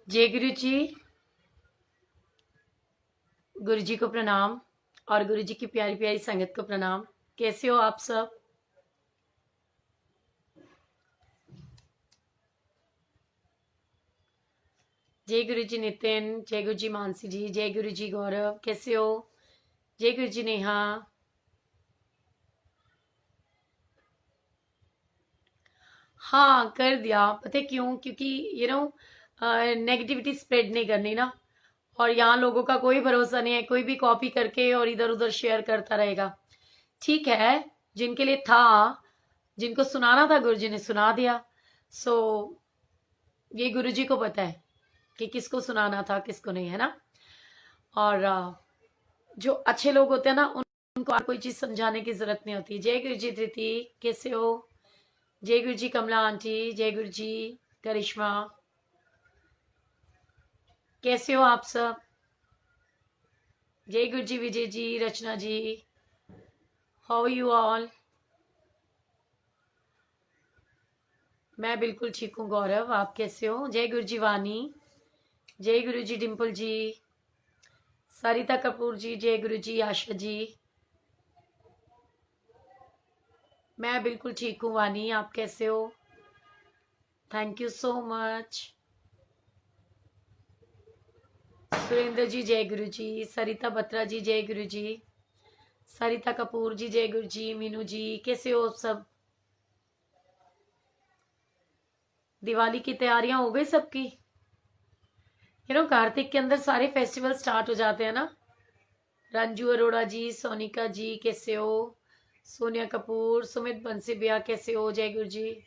जय गुरु जी। गुरु जी को प्रणाम और गुरु जी की प्यारी प्यारी संगत को प्रणाम। कैसे हो आप सब? जय गुरु जी नितिन, जय गुरु जी मानसी जी, जय गुरु जी गौरव, कैसे हो? जय गुरु जी नेहा। हाँ कर दिया, पता है क्यों? क्योंकि नेगेटिविटी स्प्रेड नहीं करनी ना। और यहाँ लोगों का कोई भरोसा नहीं है, कोई भी कॉपी करके और इधर उधर शेयर करता रहेगा। ठीक है, जिनके लिए था, जिनको सुनाना था गुरु जी ने सुना दिया। सो ये गुरु जी को पता है कि किसको सुनाना था किसको नहीं, है ना। और जो अच्छे लोग होते हैं ना उनको और कोई चीज समझाने की जरूरत नहीं होती। जय गुरु जी धृति, कैसे हो? जय गुरु जी कमला आंटी, जय गुरु जी करिश्मा, कैसे हो आप सब? जय गुरु जी विजय जी, रचना जी, हाउ यू ऑल? मैं बिल्कुल ठीक हूँ गौरव, आप कैसे हो? जय गुरु जी वानी, जय गुरु जी डिम्पल जी, सरिता कपूर जी, जय गुरु जी आशा जी। मैं बिल्कुल ठीक हूँ वानी, आप कैसे हो? Thank you so much. Surendra ji जय गुरु जी, सरिता बत्रा जी जय गुरु जी, सरिता कपूर जी जय गुरु जी, मीनू जी कैसे हो सब? दिवाली की तैयारियां हो गई सबकी? कार्तिक के अंदर सारे फेस्टिवल स्टार्ट हो जाते हैं ना। रंजू अरोड़ा जी, सोनिका जी कैसे हो? सोनिया कपूर, सुमित बंसी भैया कैसे हो? जय गुरु जी।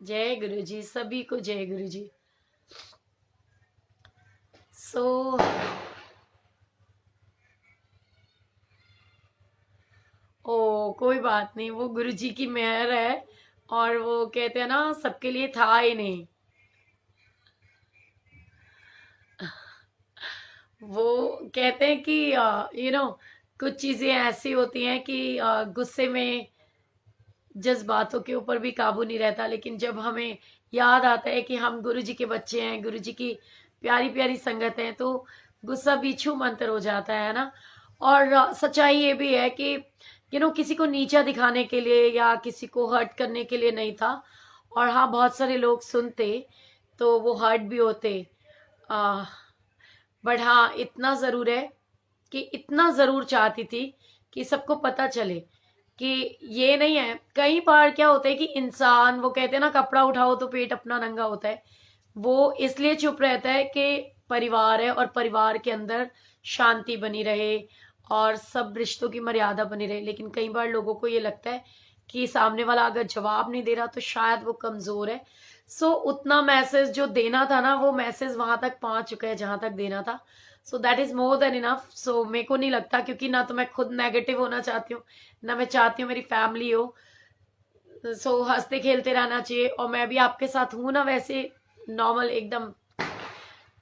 जय गुरु जी, सभी को जय गुरु जी। सो ओ कोई बात नहीं, वो गुरु जी की मेहर है। और वो कहते हैं ना सबके लिए था ही नहीं। वो कहते हैं कि कुछ चीजें ऐसी होती हैं कि गुस्से में जज्बातों के ऊपर भी काबू नहीं रहता, लेकिन जब हमें याद आता है कि हम गुरु जी के बच्चे हैं, गुरु जी की प्यारी प्यारी संगत है, तो गुस्सा भी छू मंतर हो जाता है ना। और सच्चाई ये भी है कि किसी को नीचा दिखाने के लिए या किसी को हर्ट करने के लिए नहीं था। और हाँ, बहुत सारे लोग सुनते तो वो हर्ट भी होते। बट हाँ, इतना जरूर है कि इतना जरूर चाहती थी कि सबको पता चले कि ये नहीं है। कई बार क्या होता है कि इंसान, वो कहते हैं ना कपड़ा उठाओ तो पेट अपना नंगा होता है, वो इसलिए चुप रहता है कि परिवार है और परिवार के अंदर शांति बनी रहे और सब रिश्तों की मर्यादा बनी रहे। लेकिन कई बार लोगों को ये लगता है कि सामने वाला अगर जवाब नहीं दे रहा तो शायद वो कमजोर है। सो उतना मैसेज जो देना था ना, वो मैसेज वहां तक पहुंच चुका है जहां तक देना था। So that is more than enough. So मेरे को नहीं लगता, क्योंकि ना तो मैं खुद नेगेटिव होना चाहती हूँ, ना मैं चाहती हूँ मेरी फैमिली हो। सो हंसते खेलते रहना चाहिए, और मैं भी आपके साथ हूं ना वैसे, नॉर्मल एकदम।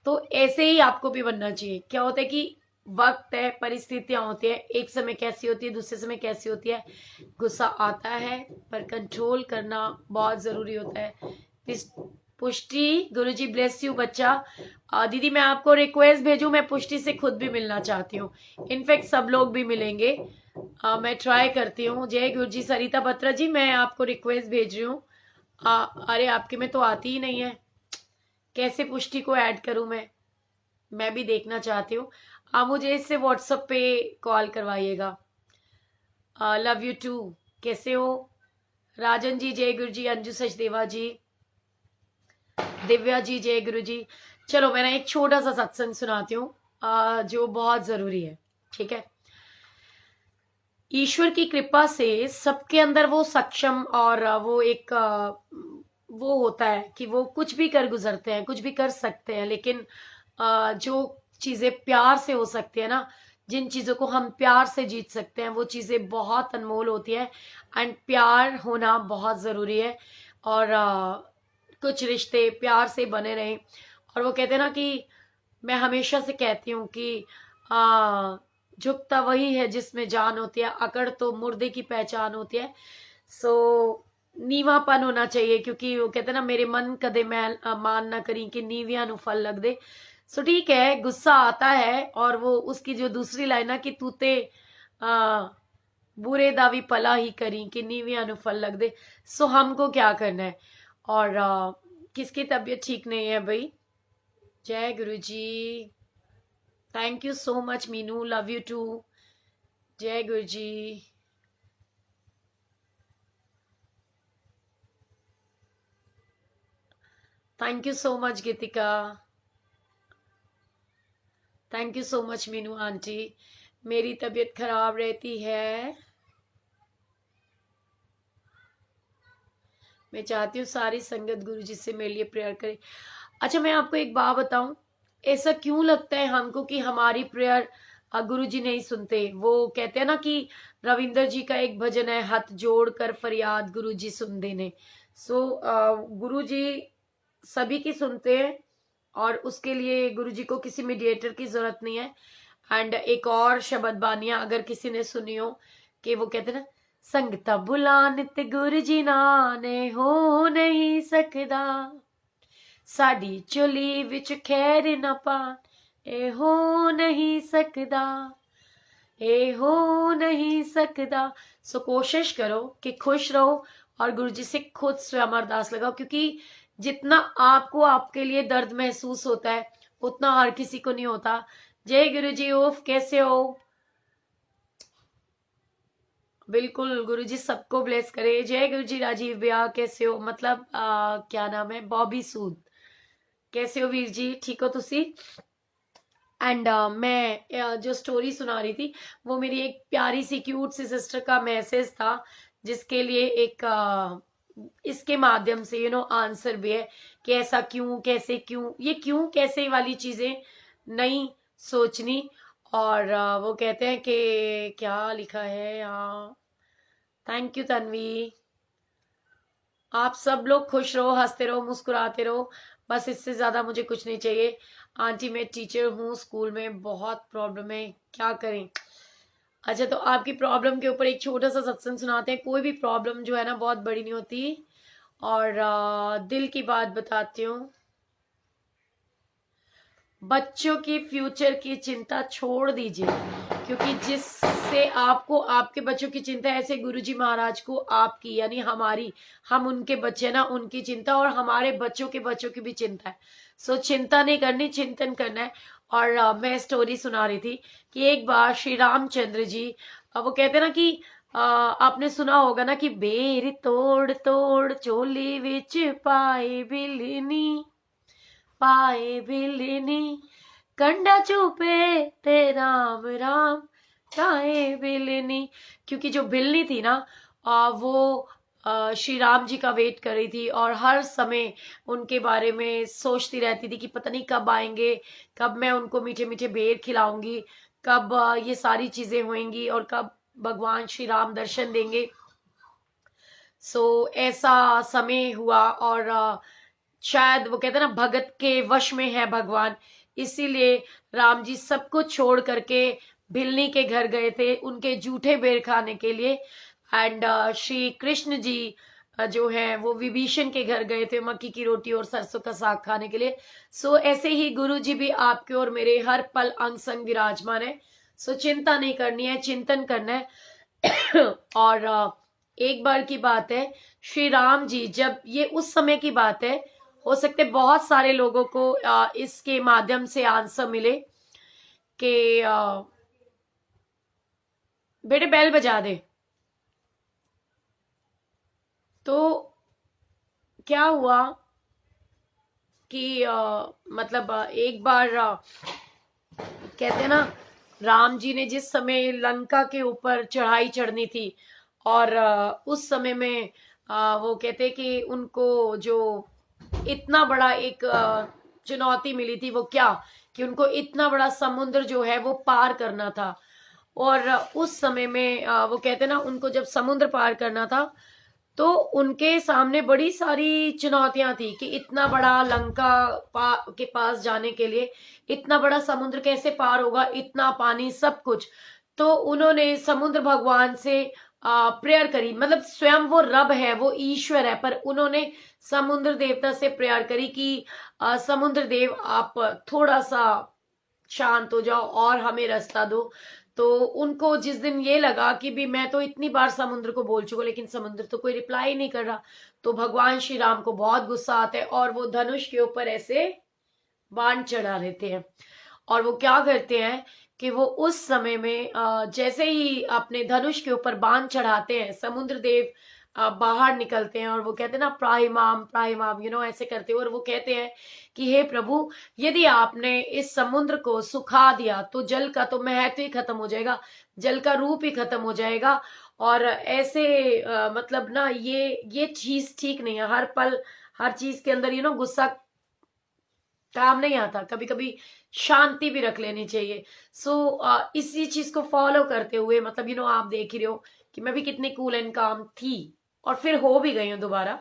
तो ऐसे ही आपको भी बनना चाहिए। क्या होता है कि वक्त है, परिस्थितियां होती है, एक समय कैसी होती है, दूसरे समय कैसी होती है। गुस्सा आता है पर कंट्रोल करना बहुत जरूरी होता है। पुष्टि, गुरु जी ब्लेस यू बच्चा। दीदी मैं आपको रिक्वेस्ट भेजू, मैं पुष्टि से खुद भी मिलना चाहती हूँ। इनफैक्ट सब लोग भी मिलेंगे। मैं ट्राई करती हूँ। जय गुरु जी। सरिता बत्रा जी, मैं आपको रिक्वेस्ट भेज रही हूँ। अरे आपके में तो आती ही नहीं है, कैसे पुष्टि को ऐड करूं मैं भी देखना चाहती हूँ। आप मुझे इससे व्हाट्सएप पे कॉल करवाइएगा। लव यू टू, कैसे हो? राजन जी जय गुरु जी, अंजू सचदेवा जी, दिव्या जी जय गुरु जी। चलो मैं ना एक छोटा सा सत्संग सुनाती हूँ जो बहुत जरूरी है। ठीक है। ईश्वर की कृपा से सबके अंदर वो सक्षम और वो एक वो होता है कि वो कुछ भी कर गुजरते हैं, कुछ भी कर सकते हैं, लेकिन जो चीजें प्यार से हो सकती है ना, जिन चीजों को हम प्यार से जीत सकते हैं, वो चीजें बहुत अनमोल होती है। एंड प्यार होना बहुत जरूरी है। और कुछ रिश्ते प्यार से बने रहें। और वो कहते हैं ना कि मैं हमेशा से कहती हूँ कि झुकता वही है जिसमें जान होती है, अकड़ तो मुर्दे की पहचान होती है। सो नीवापन होना चाहिए, क्योंकि वो कहते हैं ना, मेरे मन कदे मैल मान ना करी कि नीविया नु फल लग दे। सो ठीक है, गुस्सा आता है। और वो उसकी जो दूसरी लाइन है कि तूते आ, बुरे दावी पला ही करी कि नीविया नु फल लग दे। सो हमको क्या करना है? और किसकी तबीयत ठीक नहीं है भाई? जय Guru ji. Thank you so much Meenu, love you too. जय Guru ji. Thank you so much Geetika. Thank you so much Meenu aunty. मेरी तबीयत खराब रहती है, मैं चाहती हूँ सारी संगत गुरु जी से मेरे लिए प्रेयर करे। अच्छा, मैं आपको एक बात बताऊं, ऐसा क्यों लगता है हमको कि हमारी प्रेयर गुरु जी नहीं सुनते? वो कहते हैं ना कि रविंदर जी का एक भजन है, हाथ जोड़ कर फरियाद गुरु जी सुन देने। सो गुरु जी सभी की सुनते हैं, और उसके लिए गुरु जी को किसी मीडिएटर की जरूरत नहीं है। एंड एक और शब्द बानिया अगर किसी ने सुनी हो, कि वो कहते ना, संगता बुलान ते गुरु जी नाने हो नहीं सकदा, साड़ी चोली विच खैर न पान ए हो नहीं सकदा, ए हो नहीं सकदा। सो कोशिश करो कि खुश रहो और गुरु जी से खुद स्वयं अरदास लगाओ, क्योंकि जितना आपको आपके लिए दर्द महसूस होता है, उतना हर किसी को नहीं होता। जय गुरु जी। ओफ, कैसे हो? बिल्कुल, गुरु जी सबको ब्लेस करे। जय गुरु जी। राजीव भैया कैसे हो? मतलब क्या नाम है? बॉबी सूद। कैसे हो वीर जी? ठीक हो तुसी? एंड मैं जो स्टोरी सुना रही थी, वो मेरी एक प्यारी सी क्यूट सी सिस्टर का मैसेज था, जिसके लिए एक इसके माध्यम से आंसर भी है कि ऐसा क्यों, कैसे, क्यों, ये क्यों कैसे वाली चीजें नहीं सोचनी। और वो कहते हैं कि क्या लिखा है यहाँ। Thank you Tanvi. आप सब लोग खुश रहो, हंसते रहो, मुस्कुराते रहो, बस इससे ज्यादा मुझे कुछ नहीं चाहिए। आंटी मैं टीचर हूँ, स्कूल में बहुत प्रॉब्लम है, क्या करें? अच्छा, तो आपकी प्रॉब्लम के ऊपर एक छोटा सा सत्संग सुनाते हैं। कोई भी प्रॉब्लम जो है ना, बहुत बड़ी नहीं होती। और दिल की बात बताती हूँ। बच्चों की फ्यूचर की चिंता छोड़ दीजिए, क्योंकि जिससे आपको आपके बच्चों की चिंता, ऐसे गुरुजी महाराज को आपकी यानी हमारी, हम उनके बच्चे ना, उनकी चिंता, और हमारे बच्चों की भी चिंता है। सो चिंता नहीं करनी, चिंतन करना है। और मैं स्टोरी सुना रही थी कि एक बार श्री रामचंद्र जी, वो कहते ना कि आपने सुना होगा ना कि बेर तोड़ तोड़ चोली विच पाए बिलनी, पाए बिलनी, कंडा चुपे ते राम राम काए बिलनी। क्योंकि जो बिल्ली थी ना, वो श्री राम जी का वेट कर रही थी, और हर समय उनके बारे में सोचती रहती थी कि पता नहीं कब आएंगे, कब मैं उनको मीठे मीठे बेर खिलाऊंगी, कब ये सारी चीजें होंगी, और कब भगवान श्री राम दर्शन देंगे। सो ऐसा समय हुआ, और शायद वो कहते हैं ना, भगत के वश में है भगवान, इसीलिए राम जी सब कुछ छोड़ करके भिल्ली के घर गए थे, उनके जूठे बेर खाने के लिए। एंड श्री कृष्ण जी जो है वो विभीषण के घर गए थे मक्की की रोटी और सरसों का साग खाने के लिए। सो ऐसे ही गुरु जी भी आपके और मेरे हर पल अंग संग विराजमान है। सो चिंता नहीं करनी है, चिंतन करना है। और एक बार की बात है, श्री राम जी, जब ये उस समय की बात है, हो सकते बहुत सारे लोगों को इसके माध्यम से आंसर मिले कि बेटे बेल बजा दे। तो क्या हुआ कि मतलब एक बार कहते हैं ना, राम जी ने जिस समय लंका के ऊपर चढ़ाई चढ़नी थी, और उस समय में वो कहते कि उनको जो इतना बड़ा एक चुनौती मिली थी, वो क्या, कि उनको इतना बड़ा समुद्र जो है वो पार करना था। और उस समय में वो कहते ना, उनको जब समुद्र पार करना था तो उनके सामने बड़ी सारी चुनौतियां थी कि इतना बड़ा लंका के पास जाने के लिए इतना बड़ा समुद्र कैसे पार होगा, इतना पानी, सब कुछ। तो उन्होंने समुद्र भगवान से प्रेयर करी, मतलब स्वयं वो रब है, वो ईश्वर है, पर उन्होंने समुद्र देवता से प्रेयर करी कि समुद्र देव आप थोड़ा सा शांत हो जाओ और हमें रास्ता दो। तो उनको जिस दिन ये लगा कि भी मैं तो इतनी बार समुद्र को बोल चुका लेकिन समुद्र तो कोई रिप्लाई नहीं कर रहा, तो भगवान श्री राम को बहुत गुस्सा आता है और वो धनुष के ऊपर ऐसे बाण चढ़ा लेते हैं। और वो क्या करते हैं कि वो उस समय में जैसे ही अपने धनुष के ऊपर बाण चढ़ाते हैं, समुद्र देव बाहर निकलते हैं और वो कहते हैं ना, प्राहिमाम प्राहिमाम, ऐसे करते हैं। और वो कहते हैं कि हे प्रभु, यदि आपने इस समुद्र को सुखा दिया तो जल का तो महत्व ही खत्म हो जाएगा, जल का रूप ही खत्म हो जाएगा। और ऐसे मतलब ना, ये चीज ठीक नहीं है। हर पल हर चीज के अंदर गुस्सा काम नहीं आता, कभी कभी शांति भी रख लेनी चाहिए। इसी चीज को फॉलो करते हुए, मतलब आप देख ही रहे हो कि मैं भी कितनी कूल एंड काम थी और फिर हो भी गई हूं दोबारा।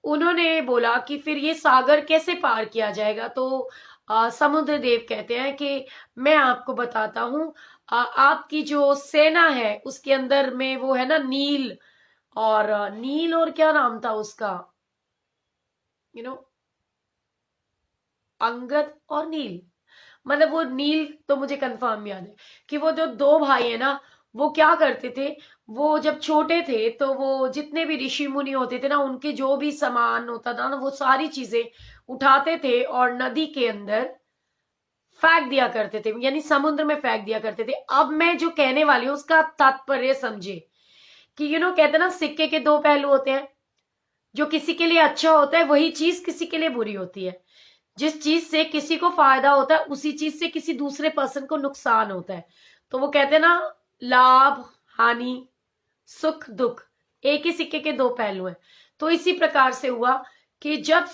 उन्होंने बोला कि फिर ये सागर कैसे पार किया जाएगा। तो समुद्र देव कहते हैं कि मैं आपको बताता हूं, आपकी जो सेना है उसके अंदर में वो है ना नील, और नील और क्या नाम था उसका, यू नो अंगद और नील, मतलब वो नील तो मुझे कंफर्म याद है कि वो जो दो भाई है ना, वो क्या करते थे, वो जब छोटे थे तो वो जितने भी ऋषि मुनि होते थे ना, उनके जो भी सामान होता था ना, वो सारी चीजें उठाते थे और नदी के अंदर फेंक दिया करते थे, यानी समुद्र में फेंक दिया करते थे। अब मैं जो कहने वाली हूं उसका तात्पर्य समझे कि कहते ना, सिक्के के दो पहलू होते हैं। जो किसी के लिए अच्छा होता है वही चीज किसी के लिए बुरी होती है। जिस चीज से किसी को फायदा होता है उसी चीज से किसी दूसरे पर्सन को नुकसान होता है। तो वो कहते हैं ना, लाभ हानि, सुख दुख, एक ही सिक्के के दो पहलू हैं। तो इसी प्रकार से हुआ कि जब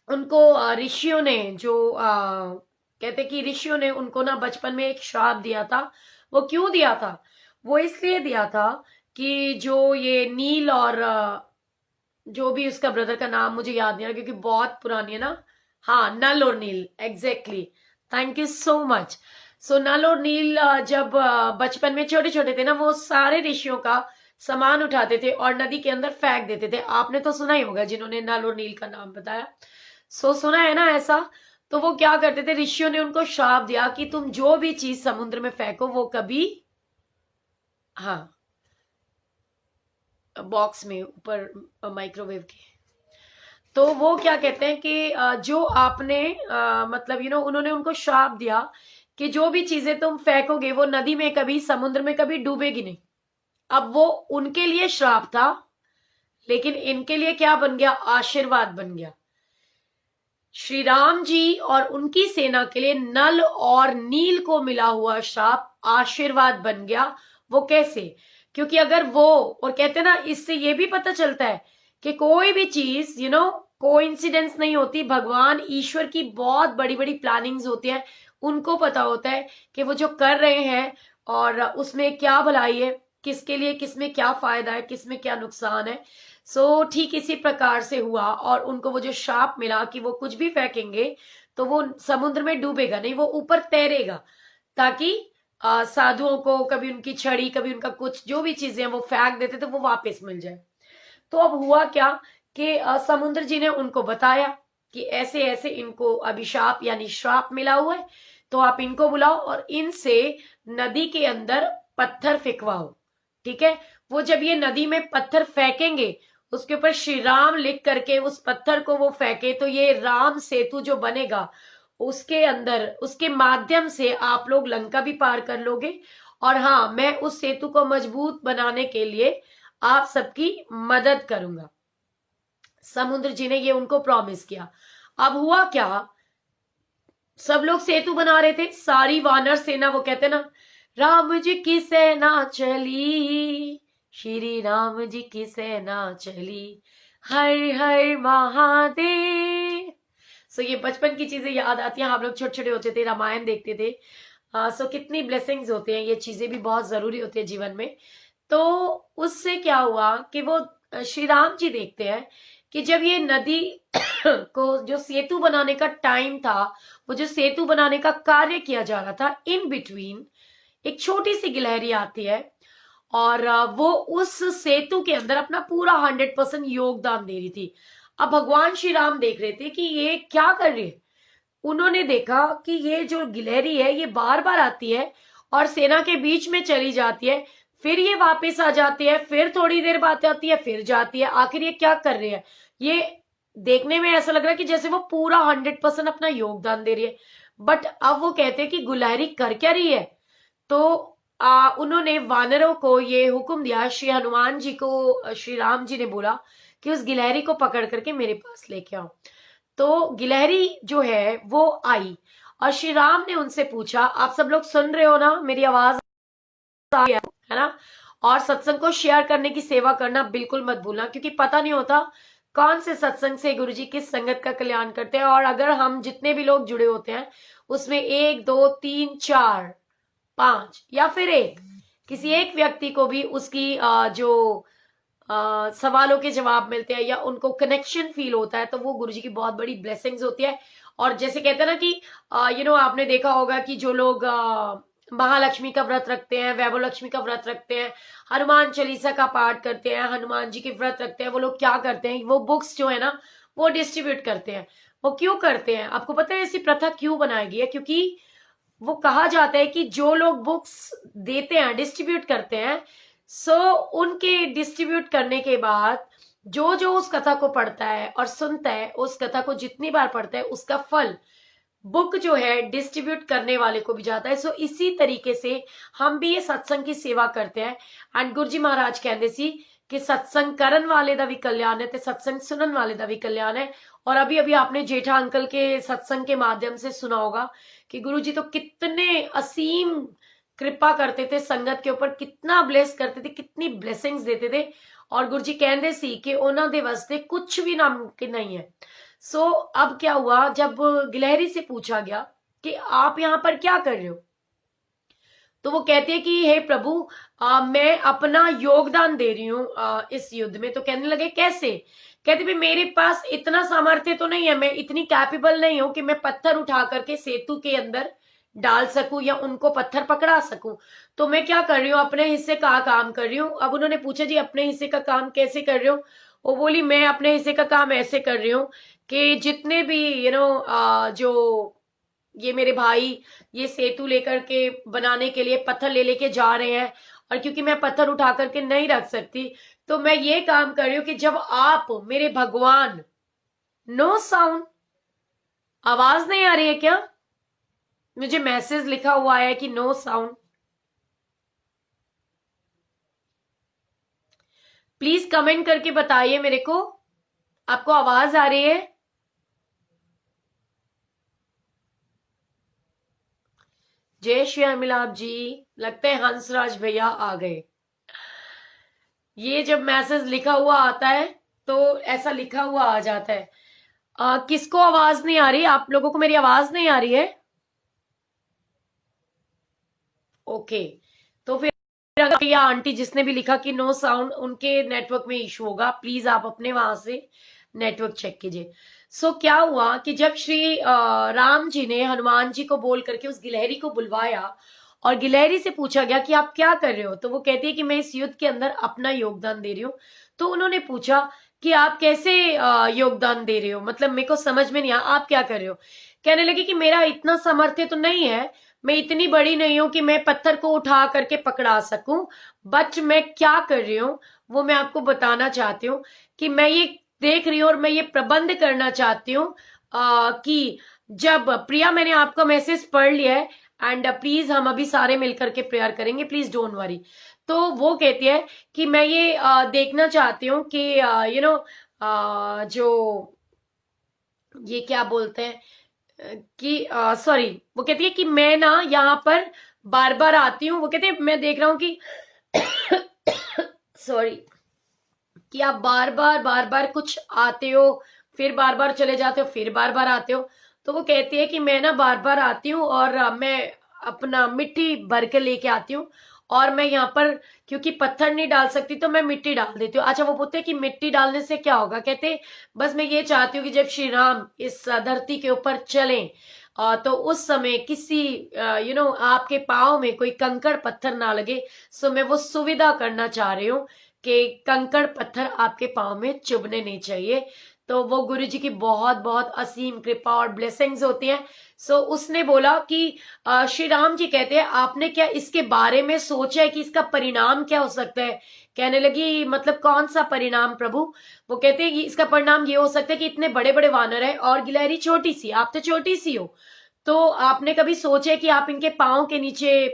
उनको ऋषियों ने जो कहते कि ऋषियों ने उनको ना बचपन में एक श्राप दिया था। वो क्यों दिया था? वो इसलिए दिया था कि जो ये नील और जो भी उसका ब्रदर का नाम मुझे याद नहीं आ रहा क्योंकि बहुत पुरानी है ना, हाँ, नल और Neel, exactly, thank you so much. Nal और नील जब बचपन में छोटे छोटे थे ना, वो सारे ऋषियों का सामान उठाते थे और नदी के अंदर फेंक देते थे। आपने तो सुना ही होगा जिन्होंने नल और नील का नाम बताया। सुना है ना ऐसा। तो वो क्या करते थे, ऋषियों ने उनको श्राप दिया कि तुम जो भी चीज समुद्र में फेंको वो कभी, हाँ, बॉक्स में ऊपर माइक्रोवेव के, तो वो क्या कहते हैं कि जो आपने मतलब उन्होंने उनको श्राप दिया कि जो भी चीजें तुम फेंकोगे वो नदी में कभी, समुद्र में कभी डूबेगी नहीं। अब वो उनके लिए श्राप था, लेकिन इनके लिए क्या बन गया? आशीर्वाद बन गया। श्री राम जी और उनकी सेना के लिए नल और नील को मिला हुआ श्राप आशीर्वाद बन गया। वो कैसे? क्योंकि अगर वो, और कहते हैं ना, इससे ये भी पता चलता है कि कोई भी चीज कोइंसिडेंस नहीं होती। भगवान ईश्वर की बहुत बड़ी बड़ी प्लानिंग्स होती है। उनको पता होता है कि वो जो कर रहे हैं और उसमें क्या भलाई है, किसके लिए, किसमें क्या फायदा है, किसमें क्या नुकसान है। ठीक इसी प्रकार से हुआ और उनको वो जो शाप मिला कि वो कुछ भी फेंकेंगे तो वो समुद्र में डूबेगा नहीं, वो ऊपर तैरेगा, ताकि साधुओं को कभी उनकी छड़ी, कभी उनका कुछ जो भी चीजें वो फेंक देते थे वो वापस मिल जाए। तो अब हुआ क्या कि समुद्र जी ने उनको बताया कि ऐसे ऐसे इनको अभिशाप यानी श्राप मिला हुआ है, तो आप इनको बुलाओ और इनसे नदी के अंदर पत्थर फेंकवाओ। ठीक है। वो जब ये नदी में पत्थर फेंकेंगे, उसके ऊपर श्री राम लिख करके उस पत्थर को वो फेंके, तो ये राम सेतु जो बनेगा उसके अंदर, उसके माध्यम से आप लोग लंका भी पार कर लोगे। और हाँ, मैं उस सेतु को मजबूत बनाने के लिए आप सबकी मदद करूंगा। समुद्र जी ने ये उनको प्रॉमिस किया। अब हुआ क्या, सब लोग सेतु बना रहे थे, सारी वानर सेना, वो कहते ना, राम जी की सेना चली श्री राम जी की सेना चली, हर हर महादेव। सो ये बचपन की चीजें याद आती हैं। हम लोग छोटे छोटे होते थे, रामायण देखते थे। सो कितनी ब्लेसिंग्स होते हैं, ये चीजें भी बहुत जरूरी होती है जीवन में। तो उससे क्या हुआ कि वो श्री राम जी देखते हैं कि जब ये नदी को जो सेतु बनाने का टाइम था, वो जो सेतु बनाने का कार्य किया जा रहा था, इन बिटवीन एक छोटी सी गिलहरी आती है और वो उस सेतु के अंदर अपना पूरा 100% योगदान दे रही थी। अब भगवान श्री राम देख रहे थे कि ये क्या कर रही है। उन्होंने देखा कि ये जो गिलहरी है ये बार बार आती है और सेना के बीच में चली जाती है, फिर ये वापस आ जाती है, फिर थोड़ी देर बाद आती है, फिर जाती है। आखिर ये क्या कर रही है। ये देखने में ऐसा लग रहा है कि जैसे वो पूरा 100% अपना योगदान दे रही है। बट अब वो कहते हैं कि गिलहरी कर क्या रही है। तो उन्होंने वानरों को ये हुक्म दिया, श्री हनुमान जी को श्री राम जी ने बोला कि उस गिलहरी को पकड़ करके मेरे पास लेके आओ। तो गिलहरी जो है वो आई और श्री राम ने उनसे पूछा, आप सब लोग सुन रहे हो ना, मेरी आवाज आ रही है ना। और सत्संग को शेयर करने की सेवा करना बिल्कुल मत भूलना, क्योंकि पता नहीं होता कौन से सत्संग से गुरुजी किस संगत का कल्याण करते हैं। और अगर हम जितने भी लोग जुड़े होते हैं उसमें 1 2 3 4 5 या फिर किसी एक व्यक्ति को भी उसकी जो सवालों के जवाब मिलते हैं या उनको कनेक्शन फील होता है, तो वो गुरुजी की बहुत बड़ी ब्लेसिंग्स होती है। और जैसे कहते हैं ना कि आपने देखा होगा कि जो लोग महालक्ष्मी का व्रत रखते हैं, वैभव लक्ष्मी का व्रत रखते हैं, हनुमान चालीसा का पाठ करते हैं, हनुमान जी के व्रत रखते हैं, वो लोग क्या करते हैं, वो बुक्स जो है ना वो डिस्ट्रीब्यूट करते हैं। वो क्यों करते हैं, आपको पता है ऐसी प्रथा क्यों बनाई गई है? क्योंकि वो कहा जाता है कि जो लोग बुक्स देते हैं, डिस्ट्रीब्यूट करते हैं, सो उनके डिस्ट्रीब्यूट करने के बाद जो जो उस कथा को पढ़ता है और सुनता है, उस कथा को जितनी बार पढ़ता है उसका फल बुक जो है डिस्ट्रीब्यूट करने वाले को भी जाता है। सो इसी तरीके से हम भी ये सत्संग की सेवा करते हैं। एंड गुरु जी महाराज कहते सी कि सत्संग करन वाले दा भी कल्याण है, ते सत्संग सुनन वाले दा भी कल्याण है। और अभी अभी आपने जेठा अंकल के सत्संग के माध्यम से सुना होगा कि गुरु जी तो कितने असीम कृपा करते थे संगत के ऊपर, कितना ब्लेस करते थे, कितनी ब्लेसिंग्स देते थे। और गुरु जी कहते सी कि उन्होंने दे वास्ते कुछ भी नामुमकिन नहीं है। सो अब क्या हुआ, जब गिलहरी से पूछा गया कि आप यहाँ पर क्या कर रहे हो, तो वो कहते हैं कि हे प्रभु, मैं अपना योगदान दे रही हूँ इस युद्ध में। तो कहने लगे कैसे? कहते भाई मेरे पास इतना सामर्थ्य तो नहीं है, मैं इतनी कैपेबल नहीं हूं कि मैं पत्थर उठा करके सेतु के अंदर डाल सकूं या उनको पत्थर पकड़ा सकूं। तो मैं क्या कर रही हूँ, अपने हिस्से का काम कर रही हूँ। अब उन्होंने पूछा जी अपने हिस्से का काम कैसे कर रहे हो? वो बोली मैं अपने हिस्से का काम ऐसे कर रही हूँ कि जितने भी जो ये मेरे भाई ये सेतु लेकर के बनाने के लिए पत्थर ले लेके जा रहे हैं, और क्योंकि मैं पत्थर उठा करके नहीं रख सकती, तो मैं ये काम कर रही हूँ कि जब आप मेरे भगवान, नो साउंड, आवाज नहीं आ रही है क्या? मुझे मैसेज लिखा हुआ है कि नो साउंड। प्लीज कमेंट करके बताइए मेरे को, आपको आवाज आ रही है? जय श्री अमिलाभ जी, लगता है हंसराज भैया आ गए। ये जब मैसेज लिखा हुआ आता है तो ऐसा लिखा हुआ आ जाता है। किसको आवाज नहीं आ रही? आप लोगों को मेरी आवाज नहीं आ रही है? ओके, तो फिर या आंटी जिसने भी लिखा कि नो साउंड, उनके नेटवर्क में इशू होगा। प्लीज आप अपने वहां से नेटवर्क चेक कीजिए। सो क्या हुआ कि जब श्री राम जी ने हनुमान जी को बोल करके उस गिलहरी को बुलवाया और गिलहरी से पूछा गया कि आप क्या कर रहे हो, तो वो कहती है कि मैं इस युद्ध के अंदर अपना योगदान दे रही हूँ। तो उन्होंने पूछा कि आप कैसे योगदान दे रहे हो, मतलब मेरे को समझ में नहीं आया, आप क्या कर रहे हो? कहने लगे कि मेरा इतना सामर्थ्य तो नहीं है, मैं इतनी बड़ी नहीं हूं कि मैं पत्थर को उठा करके पकड़ा सकूं, बट मैं क्या कर रही हूँ वो मैं आपको बताना चाहती हूँ कि मैं ये देख रही हूँ और मैं ये प्रबंध करना चाहती हूँ कि जब प्रिया मैंने आपका मैसेज पढ़ लिया है, एंड प्लीज हम अभी सारे मिलकर के प्रेयर करेंगे, प्लीज डोंट वरी। तो वो कहती है कि मैं ये देखना चाहती हूँ कि जो ये क्या बोलते हैं कि सॉरी, वो कहती है कि मैं ना यहाँ पर बार बार आती हूँ। वो कहती है मैं देख रहा हूँ कि सॉरी, कि आप बार बार कुछ आते हो, फिर बार बार चले जाते हो, फिर बार बार आते हो। तो वो कहती है कि मैं ना बार बार आती हूँ और मैं अपना मिट्टी भर के लेके आती हूँ, और मैं यहाँ पर क्योंकि पत्थर नहीं डाल सकती तो मैं मिट्टी डाल देती हूँ। अच्छा, वो पूछते हैं कि मिट्टी डालने से क्या होगा? कहते बस मैं ये चाहती हूँ कि जब श्री राम इस धरती के ऊपर चलें तो उस समय किसी आपके पाँव में कोई कंकड़ पत्थर ना लगे। सो मैं वो सुविधा करना चाह रही हूँ कि कंकड़ पत्थर आपके पाँव में चुभने नहीं चाहिए। तो वो गुरु जी की बहुत बहुत असीम कृपा और ब्लेसिंग्स होती हैं। सो उसने बोला कि श्री राम जी कहते हैं आपने क्या इसके बारे में सोचा है कि इसका परिणाम क्या हो सकता है? कहने लगी मतलब कौन सा परिणाम प्रभु? वो कहते हैं कि इसका परिणाम ये हो सकता है कि इतने बड़े बड़े वानर है और गिलहरी छोटी सी, आप तो छोटी सी हो, तो आपने कभी सोचा है कि आप इनके पाँव के नीचे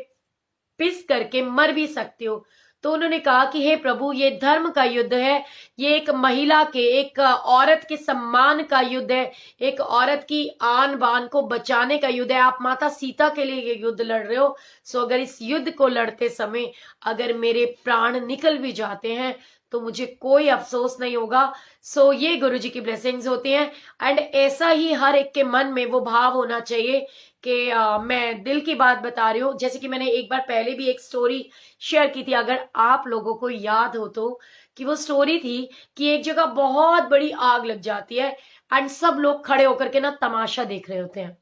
पिस करके मर भी सकते हो? तो उन्होंने कहा कि हे प्रभु, ये धर्म का युद्ध है, ये एक महिला के, एक औरत के सम्मान का युद्ध है, एक औरत की आन बान को बचाने का युद्ध है। आप माता सीता के लिए ये युद्ध लड़ रहे हो। सो अगर इस युद्ध को लड़ते समय अगर मेरे प्राण निकल भी जाते हैं तो मुझे कोई अफसोस नहीं होगा। सो ये गुरु जी की ब्लेसिंग्स होती हैं। एंड ऐसा ही हर एक के मन में वो भाव होना चाहिए कि मैं दिल की बात बता रही हूँ। जैसे कि मैंने एक बार पहले भी एक स्टोरी शेयर की थी, अगर आप लोगों को याद हो तो, कि वो स्टोरी थी कि एक जगह बहुत बड़ी आग लग जाती है एंड सब लोग खड़े होकर के ना तमाशा देख रहे होते हैं।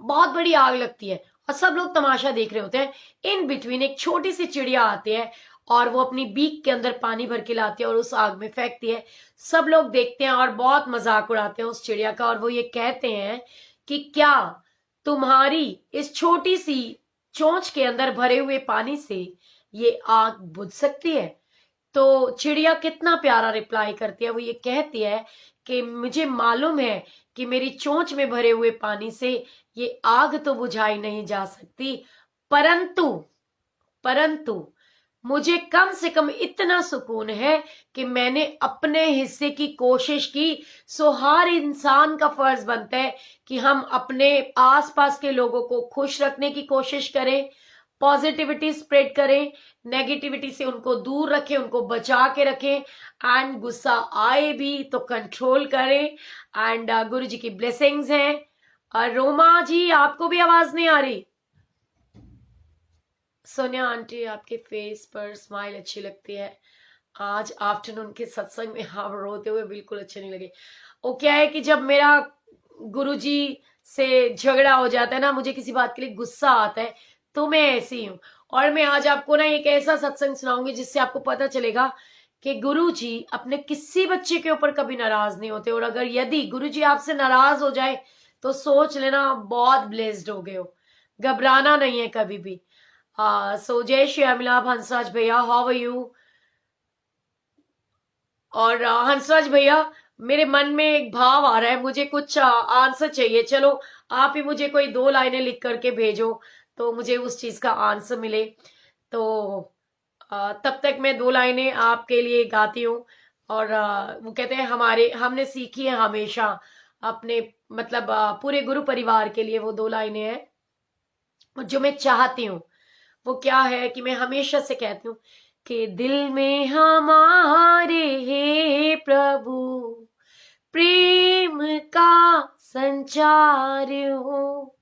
बहुत बड़ी आग लगती है और सब लोग तमाशा देख रहे होते हैं। इन बिटवीन एक छोटी सी चिड़िया आती है और वो अपनी बीक के अंदर पानी भर के लाती है और उस आग में फेंकती है। सब लोग देखते हैं और बहुत मजाक उड़ाते हैं उस चिड़िया का, और वो ये कहते हैं कि क्या तुम्हारी इस छोटी सी चोंच के अंदर भरे हुए पानी से ये आग बुझ सकती है? तो चिड़िया कितना प्यारा रिप्लाई करती है, वो ये कहती है कि मुझे मालूम है कि मेरी चोंच में भरे हुए पानी से ये आग तो बुझाई नहीं जा सकती, परंतु परंतु मुझे कम से कम इतना सुकून है कि मैंने अपने हिस्से की कोशिश की। सो हर इंसान का फर्ज बनता है कि हम अपने आसपास के लोगों को खुश रखने की कोशिश करें, पॉजिटिविटी स्प्रेड करें, नेगेटिविटी से उनको दूर रखें, उनको बचा के रखें, एंड गुस्सा आए भी तो कंट्रोल करें। एंड गुरु जी की ब्लेसिंग्स हैं। रोमा जी, आपको भी आवाज नहीं आ रही? सोनिया आंटी, आपके फेस पर स्माइल अच्छी लगती है। आज आफ्टरनून के सत्संग में आप रोते हुए बिल्कुल अच्छे नहीं लगे। वो क्या है कि जब मेरा गुरुजी से झगड़ा हो जाता है ना, मुझे किसी बात के लिए गुस्सा आता है, तो मैं ऐसी हूँ। और मैं आज आपको ना एक ऐसा सत्संग सुनाऊंगी जिससे आपको पता चलेगा कि गुरुजी अपने किसी बच्चे के ऊपर कभी नाराज नहीं होते। और अगर यदि गुरुजी आपसे नाराज हो जाए तो सोच लेना बहुत ब्लेस्ड हो गए हो। घबराना नहीं है कभी भी। सो जय श्री अमिलाभ हंसराज भैया, हाउ आर यू? और हंसराज भैया, मेरे मन में एक भाव आ रहा है, मुझे कुछ आंसर चाहिए। चलो आप ही मुझे कोई 2 लाइनें लिख करके भेजो तो मुझे उस चीज का आंसर मिले। तो तब तक मैं 2 लाइनें आपके लिए गाती हूँ। और वो कहते हैं हमने सीखी है हमेशा अपने मतलब पूरे गुरु परिवार के लिए वो 2 लाइनें हैं जो मैं चाहती हूँ। वो क्या है कि मैं हमेशा से कहती हूँ कि दिल में हमारे हे प्रभु प्रेम का संचार हो,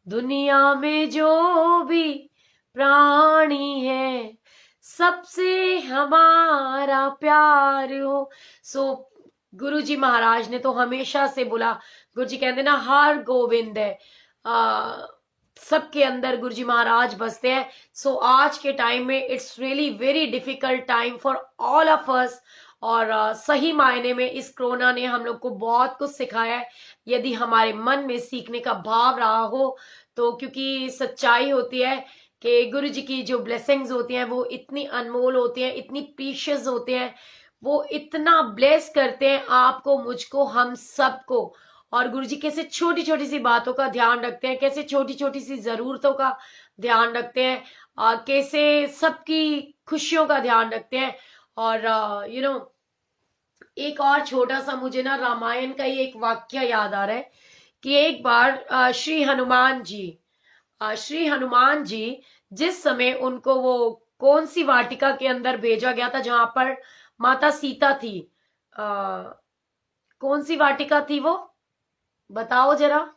दुनिया में जो भी प्राणी है सबसे हमारा प्यार हो। सो गुरु जी महाराज ने तो हमेशा से बोला, गुरु जी कहते ना हर गोविंद है, सबके अंदर गुरु जी महाराज बसते हैं। सो आज के टाइम में it's really very difficult time for all of us. और सही मायने में इस कोरोना ने हम लोग को बहुत कुछ सिखाया है, यदि हमारे मन में सीखने का भाव रहा हो तो। क्योंकि सच्चाई होती है कि गुरु जी की जो ब्लेसिंग्स होती हैं वो इतनी अनमोल होती हैं, इतनी प्रीशियस होते हैं, वो इतना ब्लेस करते हैं आपको, मुझको, हम सबको। और गुरुजी कैसे छोटी छोटी सी बातों का ध्यान रखते हैं, कैसे छोटी छोटी सी जरूरतों का ध्यान रखते हैं, कैसे सबकी खुशियों का ध्यान रखते हैं। और एक और छोटा सा मुझे ना रामायण का ही एक वाक्य याद आ रहा है कि एक बार श्री हनुमान जी जिस समय उनको वो कौन सी वाटिका के अंदर भेजा गया था जहां पर माता सीता थी? कौन सी वाटिका थी वो? बताओ जरा,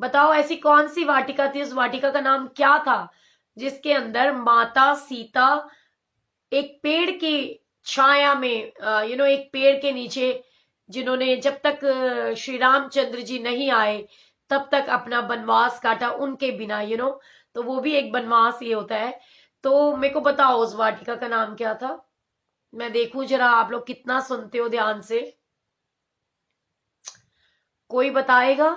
बताओ ऐसी कौन सी वाटिका थी, उस वाटिका का नाम क्या था जिसके अंदर माता सीता एक पेड़ की छाया में, एक पेड़ के नीचे, जिन्होंने जब तक श्री रामचंद्र जी नहीं आए तब तक अपना वनवास काटा उनके बिना, तो वो भी एक वनवास ये होता है। तो मेरे को बताओ उस वाटिका का नाम क्या था, मैं देखूं जरा आप लोग कितना सुनते हो ध्यान से। कोई बताएगा?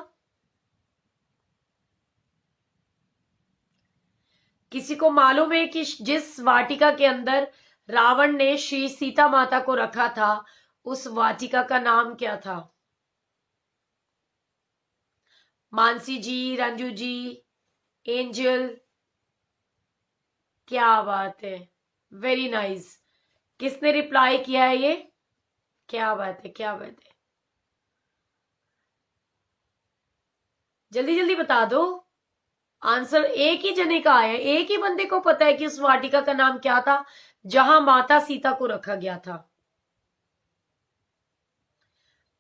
किसी को मालूम है कि जिस वाटिका के अंदर रावण ने श्री सीता माता को रखा था उस वाटिका का नाम क्या था? मानसी जी, रंजू जी, एंजल, क्या बात है, वेरी नाइस। किसने रिप्लाई किया है ये? क्या बात है, क्या बात है, जल्दी जल्दी बता दो। आंसर एक ही जने का आया, एक ही बंदे को पता है कि उस वाटिका का नाम क्या था जहां माता सीता को रखा गया था।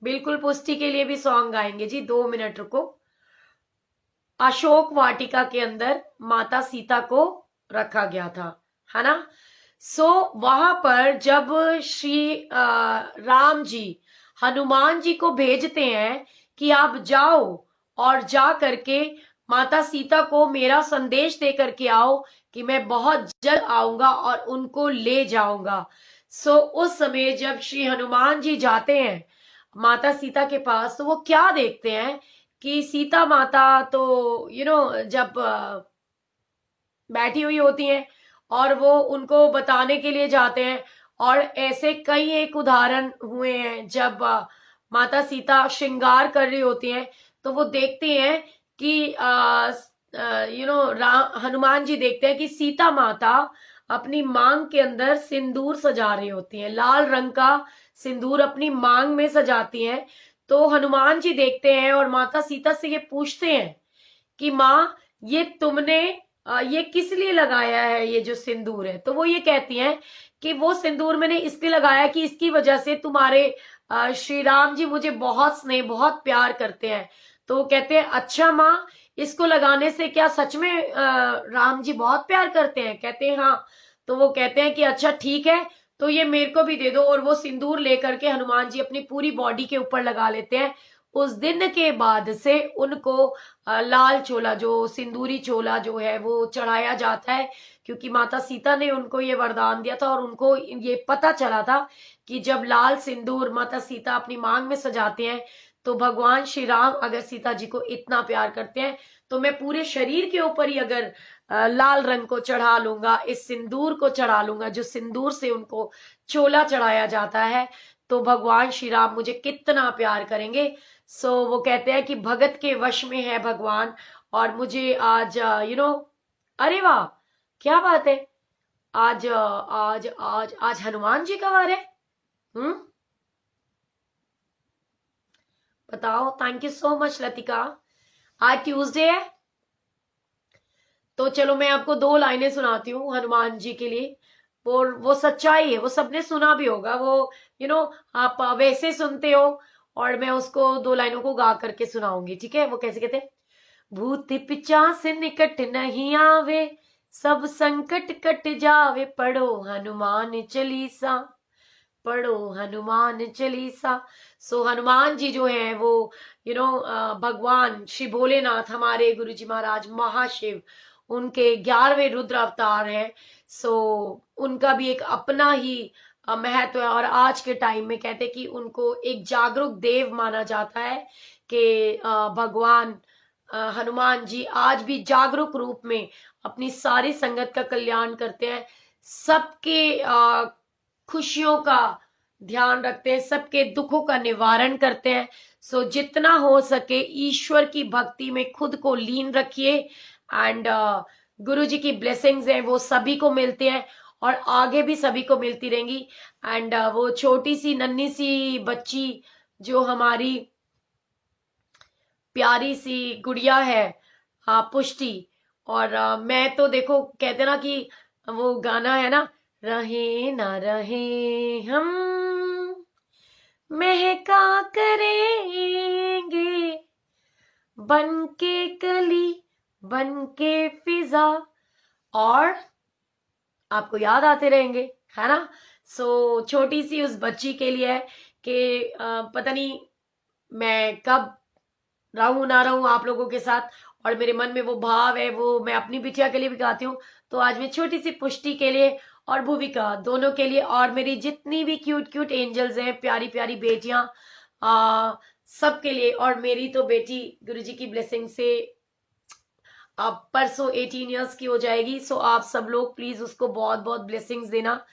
बिल्कुल पुष्टि के लिए भी सॉन्ग गाएंगे जी, 2 मिनट रुको। अशोक वाटिका के अंदर माता सीता को रखा गया था, है ना? सो वहां पर जब श्री राम जी हनुमान जी को भेजते हैं कि आप जाओ और जा करके माता सीता को मेरा संदेश दे करके आओ कि मैं बहुत जल्द आऊंगा और उनको ले जाऊंगा। सो उस समय जब श्री हनुमान जी जाते हैं माता सीता के पास, तो वो क्या देखते हैं कि सीता माता तो जब बैठी हुई होती हैं और वो उनको बताने के लिए जाते हैं। और ऐसे कई एक उदाहरण हुए हैं जब माता सीता श्रृंगार कर रही होती हैं तो वो देखते हैं कि हनुमान जी देखते हैं कि सीता माता अपनी मांग के अंदर सिंदूर सजा रही होती हैं, लाल रंग का सिंदूर अपनी मांग में सजाती हैं। तो हनुमान जी देखते हैं और माता सीता से ये पूछते हैं कि माँ ये तुमने ये किस लिए लगाया है, ये जो सिंदूर है? तो वो ये कहती हैं कि वो सिंदूर मैंने इसलिए लगाया कि इसकी वजह से तुम्हारे श्री राम जी मुझे बहुत स्नेह बहुत प्यार करते हैं। तो वो कहते हैं अच्छा माँ, इसको लगाने से क्या सच में राम जी बहुत प्यार करते हैं? कहते हैं हाँ। तो वो कहते हैं कि अच्छा ठीक है, तो ये मेरे को भी दे दो। और वो सिंदूर लेकर के हनुमान जी अपनी पूरी बॉडी के ऊपर लगा लेते हैं। उस दिन के बाद से उनको लाल चोला, जो सिंदूरी चोला जो है वो चढ़ाया जाता है, क्योंकि माता सीता ने उनको ये वरदान दिया था और उनको ये पता चला था कि जब लाल सिंदूर माता सीता अपनी मांग में सजाते हैं तो भगवान श्री राम अगर सीता जी को इतना प्यार करते हैं तो मैं पूरे शरीर के ऊपर ही अगर लाल रंग को चढ़ा लूंगा, इस सिंदूर को चढ़ा लूंगा जो सिंदूर से उनको चोला चढ़ाया जाता है, तो भगवान श्री राम मुझे कितना प्यार करेंगे। सो वो कहते हैं कि भगत के वश में है भगवान। और मुझे आज अरे वाह क्या बात है, आज आज आज आज हनुमान जी का वार है। बताओ। Thank you so much Latika. आज ट्यूसडे है तो चलो मैं आपको 2 लाइनें सुनाती हूँ हनुमान जी के लिए। वो सच्चाई है, वो सबने सुना भी होगा, वो आप वैसे सुनते हो और मैं उसको 2 लाइनों को गा करके सुनाऊंगी, ठीक है? वो कैसे कहते हैं? भूत पिचास निकट नहीं आवे, सब संकट कट जावे, पढ़ो हनुमान चालीसा, पढ़ो हनुमान चालीसा। सो हनुमान जी जो है वो भगवान श्री भोलेनाथ हमारे गुरु जी महाराज महाशिव, उनके 11वें रुद्र अवतार है। सो उनका भी एक अपना ही महत्व है। और आज के टाइम में कहते हैं कि उनको एक जागरूक देव माना जाता है कि भगवान हनुमान जी आज भी जागरूक रूप में अपनी सारी संगत का कल्याण करते हैं, सबके खुशियों का ध्यान रखते हैं, सबके दुखों का निवारण करते हैं। सो जितना हो सके ईश्वर की भक्ति में खुद को लीन रखिए एंड गुरु जी की ब्लेसिंग्स हैं वो सभी को मिलते हैं और आगे भी सभी को मिलती रहेंगी। एंड वो छोटी सी नन्ही सी बच्ची जो हमारी प्यारी सी गुड़िया है पुष्टि, और मैं तो देखो कहते ना कि वो गाना है ना, रहे ना रहे हम महका करेंगे, बन के कली बन के फिजा, और आपको याद आते रहेंगे, है ना। सो छोटी सी उस बच्ची के लिए है कि पता नहीं मैं कब रहूं ना रहूं आप लोगों के साथ, और मेरे मन में वो भाव है, वो मैं अपनी बिटिया के लिए भी गाती हूँ। तो आज मैं छोटी सी पुष्टि के लिए और भूविका दोनों के लिए, और मेरी जितनी भी क्यूट क्यूट एंजल्स हैं, प्यारी प्यारी बेटियां, सबके लिए, और मेरी तो बेटी गुरुजी की ब्लेसिंग से अब परसों 18 इयर्स की हो जाएगी। सो आप सब लोग प्लीज उसको बहुत बहुत ब्लेसिंग्स देना,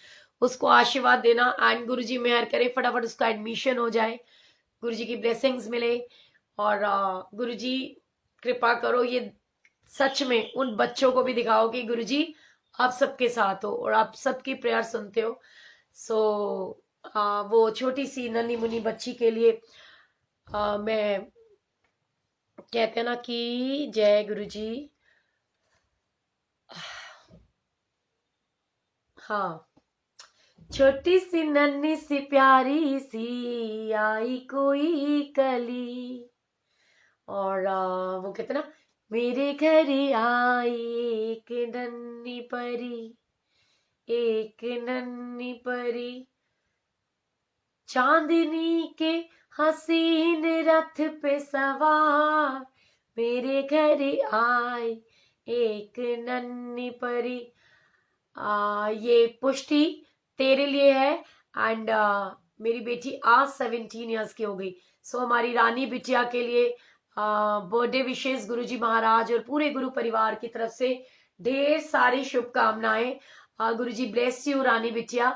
उसको आशीर्वाद देना, एंड गुरुजी मेहर करे फटाफट उसका एडमिशन हो जाए, गुरुजी की ब्लेसिंग्स मिले, और गुरुजी कृपा करो, ये सच में उन बच्चों को भी दिखाओ कि गुरुजी आप सबके साथ हो और आप सबकी प्रेयर सुनते हो। सो वो छोटी सी नन्ही मुन्नी बच्ची के लिए मैं कहते हैं ना कि जय गुरुजी। हाँ, छोटी सी नन्ही सी प्यारी सी आई कोई कली, और वो कहते ना, मेरे घर आई एक नन्ही परी, एक नन्ही परी, चांदनी के हसीन रथ पे सवार, मेरे घर आई एक नन्ही परी। ये पुष्टि तेरे लिए है, एंड मेरी बेटी आज 17 इयर्स की हो गई। सो हमारी रानी बिटिया के लिए बर्थडे विशेष गुरुजी महाराज और पूरे गुरु परिवार की तरफ से ढेर सारी शुभकामनाएं। गुरुजी ब्लेस यू रानी बिटिया,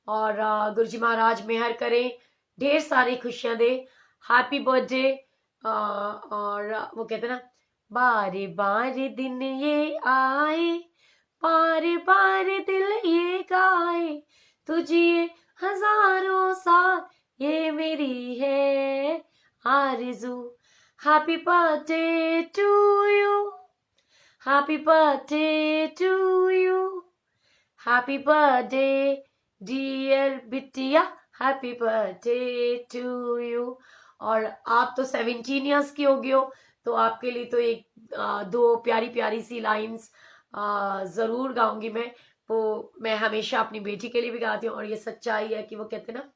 और गुरुजी महाराज मेहर करें, ढेर सारी खुशियां दे, हैप्पी बर्थडे। और वो कहते ना, बारे बारे दिन ये आए, बारे बारे दिल ये गाए, तुझे हजारों साल ये मेरी है आरज़ू। Happy birthday to you, happy birthday to you, happy birthday dear बिटिया, हैप्पी बर्थडे टू यू। और आप तो 17 इयर्स की हो गई हो, तो आपके लिए तो एक दो प्यारी प्यारी सी लाइंस जरूर गाऊंगी मैं। वो मैं हमेशा अपनी बेटी के लिए भी गाती हूँ, और ये सच्चाई है कि वो कहते ना,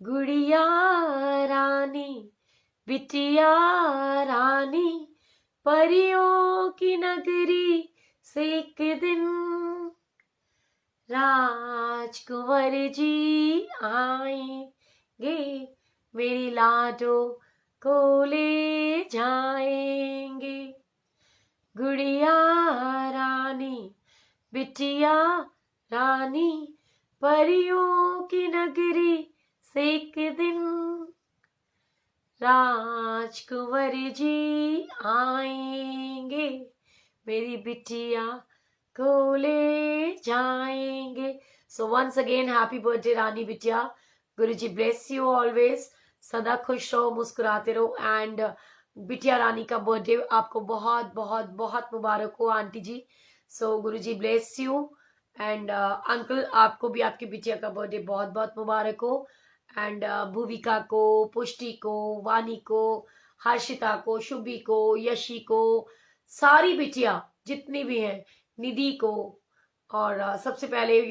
गुड़िया रानी बिटिया रानी, परियों की नगरी से एक दिन राजकुंवर जी आएंगे, मेरी लाडो को ले जाएंगे। गुड़िया रानी बिटिया रानी, परियों की नगरी से एक दिन राजकुंवर जी आएंगे, मेरी बिटिया को ले जाएंगे। So once again happy birthday रानी बिटिया, गुरुजी ब्लेस यू ऑलवेज, सदा खुश रहो, मुस्कुराते रहो, एंड बिटिया रानी का बर्थडे आपको बहुत बहुत बहुत मुबारक हो aunty ji. So Guruji bless you, and uncle आपको भी आपकी बिटिया का बर्थडे बहुत बहुत मुबारक हो, एंड भूविका को, पुष्टि को, वानी को, हर्षिता को, शुभी को, यशी को, सारी बिटिया जितनी भी हैं, निधि को, और सबसे पहले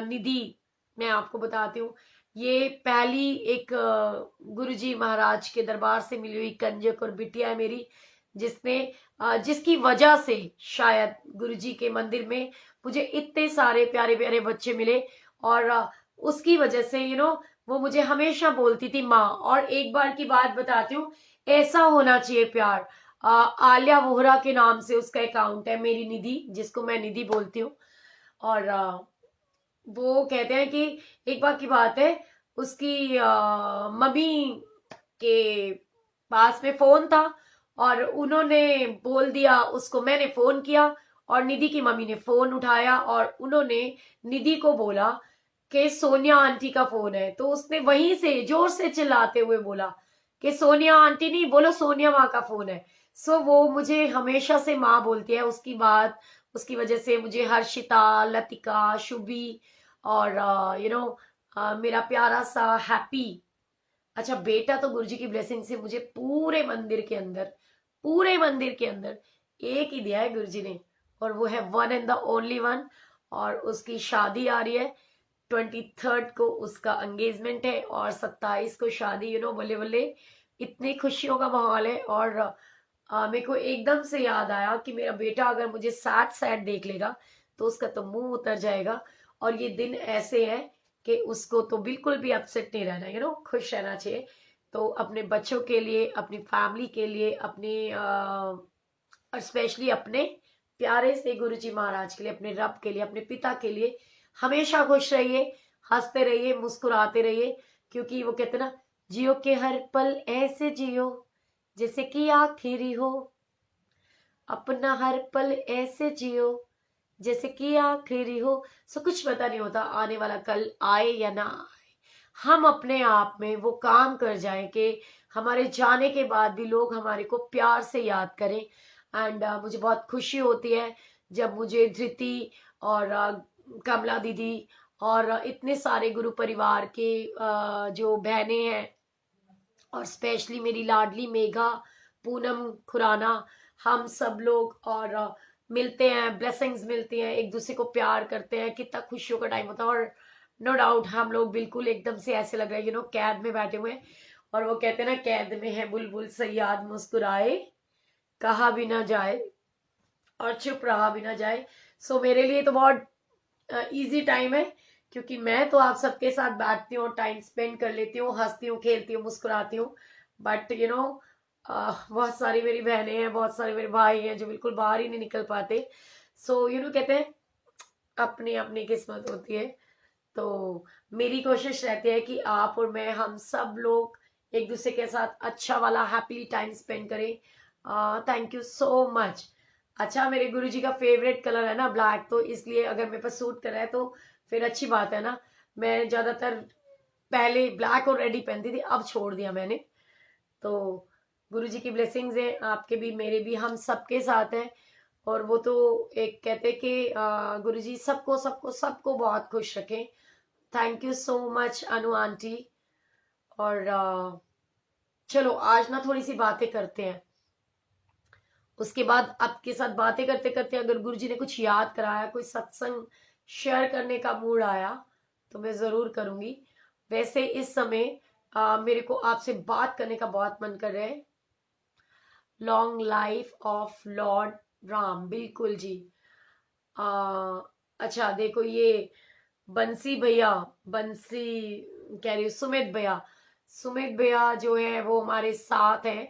निधि मैं आपको बताती हूँ, ये पहली एक गुरुजी महाराज के दरबार से मिली हुई कंजक और बिटिया है मेरी, जिसकी वजह से शायद गुरुजी के मंदिर में मुझे इतने सारे प्यारे प्यारे बच्चे मिले, और उसकी वजह से वो मुझे हमेशा बोलती थी माँ। और एक बार की बात बताती हूँ, ऐसा होना चाहिए प्यार। आलिया वोहरा के नाम से उसका अकाउंट है, मेरी निधि, जिसको मैं निधि बोलती हूँ। और वो कहते हैं कि एक बार की बात है, उसकी मम्मी के पास में फोन था, और उन्होंने बोल दिया उसको, मैंने फोन किया और निधि की मम्मी ने फोन उठाया, और उन्होंने निधि को बोला कि सोनिया आंटी का फोन है। तो उसने वहीं से जोर से चिल्लाते हुए बोला कि सोनिया आंटी नहीं बोलो, सोनिया माँ का फोन है। सो वो मुझे हमेशा से माँ बोलती है। उसकी बात, उसकी वजह से मुझे हर्षिता, लतिका, शुभी और मेरा प्यारा सा हैप्पी। अच्छा बेटा तो गुरुजी की ब्लेसिंग से मुझे पूरे मंदिर के अंदर एक ही दिया है गुरुजी ने, और वो है one and the only one. और उसकी शादी आ रही है 23rd को, उसका एंगेजमेंट है और 27 को शादी। बल्ले बल्ले, इतनी खुशियों का माहौल है। और मेरे को एकदम से याद आया कि मेरा बेटा अगर मुझे सैड सैड देख लेगा तो उसका तो मुंह उतर जाएगा। और ये दिन ऐसे है कि उसको तो बिल्कुल भी अपसेट नहीं रहना, खुश रहना चाहिए। तो अपने बच्चों के लिए, अपनी फैमिली के लिए, अपने और स्पेशली अपने प्यारे से गुरुजी महाराज के लिए, अपने रब के लिए, अपने पिता के लिए हमेशा खुश रहिए, हंसते रहिए, मुस्कुराते रहिए। क्योंकि वो कहते ना, जियो के हर पल ऐसे जियो जैसे कि आखिरी हो, अपना हर पल ऐसे जियो जैसे कि आखिरी हो। सो कुछ पता नहीं होता आने वाला कल आए या ना आए। हम अपने आप में वो काम कर जाए कि हमारे जाने के बाद भी लोग हमारे को प्यार से याद करें। एंड मुझे बहुत खुशी होती है जब मुझे धृति और कमला दीदी और इतने सारे गुरु परिवार के जो बहनें हैं, और स्पेशली मेरी लाडली मेघा, पूनम खुराना, हम सब लोग और मिलते हैं, ब्लेसिंग्स मिलती हैं, एक दूसरे को प्यार करते हैं, कितना खुशियों का टाइम होता है। और नो डाउट हम लोग बिल्कुल एकदम से ऐसे लग रहा है कैद में बैठे हुए हैं। और वो कहते हैं ना, कैद में है बुलबुल सयाद मुस्कुराए, कहा भी ना जाए और चुप रहा भी ना जाए। सो मेरे लिए तो बहुत इजी टाइम है, क्योंकि मैं तो आप सबके साथ बैठती हूँ, टाइम स्पेंड कर लेती हूँ, हंसती हूँ, खेलती हूँ, मुस्कुराती हूँ। बट बहुत सारी मेरी बहनें हैं, बहुत सारे मेरे भाई हैं जो बिल्कुल बाहर ही नहीं निकल पाते। सो कहते हैं अपनी अपनी किस्मत होती है। तो मेरी कोशिश रहती है कि आप और मैं, हम सब लोग एक दूसरे के साथ अच्छा वाला हैप्पी टाइम स्पेंड करें। Thank you so much. अच्छा मेरे गुरुजी का फेवरेट कलर है ना ब्लैक, तो इसलिए अगर मेरे पास सूट कर रहा है तो फिर अच्छी बात है ना। मैं ज्यादातर पहले ब्लैक और रेड ही पहनती थी, अब छोड़ दिया मैंने। तो गुरुजी की ब्लेसिंग्स है, आपके भी मेरे भी, हम सबके साथ है। और वो तो एक कहते कि गुरुजी सबको सबको सबको बहुत खुश रखें। Thank you so much Anu aunty. और चलो आज ना थोड़ी सी बातें करते हैं, उसके बाद आपके साथ बातें करते करते अगर गुरुजी ने कुछ याद कराया, कोई सत्संग शेयर करने का मूड आया तो मैं जरूर करूंगी। वैसे इस समय मेरे को आपसे बात करने का बहुत मन कर रहा है। Long life of Lord Ram, बिल्कुल जी। अच्छा देखो, ये बंसी भैया, बंसी कह रही हूँ, सुमित भैया जो है वो हमारे साथ है।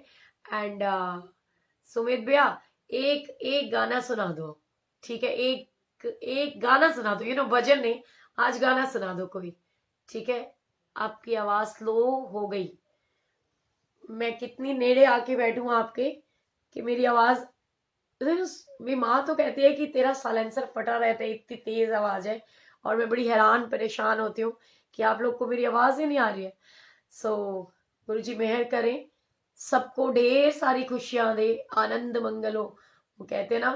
एंड सुमित भैया, एक एक गाना सुना दो, ठीक है? एक एक गाना सुना दो, भजन नहीं, आज गाना सुना दो कोई, ठीक है? आपकी आवाज स्लो हो गई, मैं कितनी नेड़े आके बैठूं आपके कि मेरी आवाज, मेरी माँ तो कहती है कि तेरा साइलेंसर फटा रहता है, इतनी तेज आवाज है। और मैं बड़ी हैरान परेशान होती हूँ कि आप लोग को मेरी आवाज ही नहीं आ रही है। सो गुरु जी मेहर करें, सबको ढेर सारी खुशियां दे, आनंद मंगल हो। वो कहते हैं ना,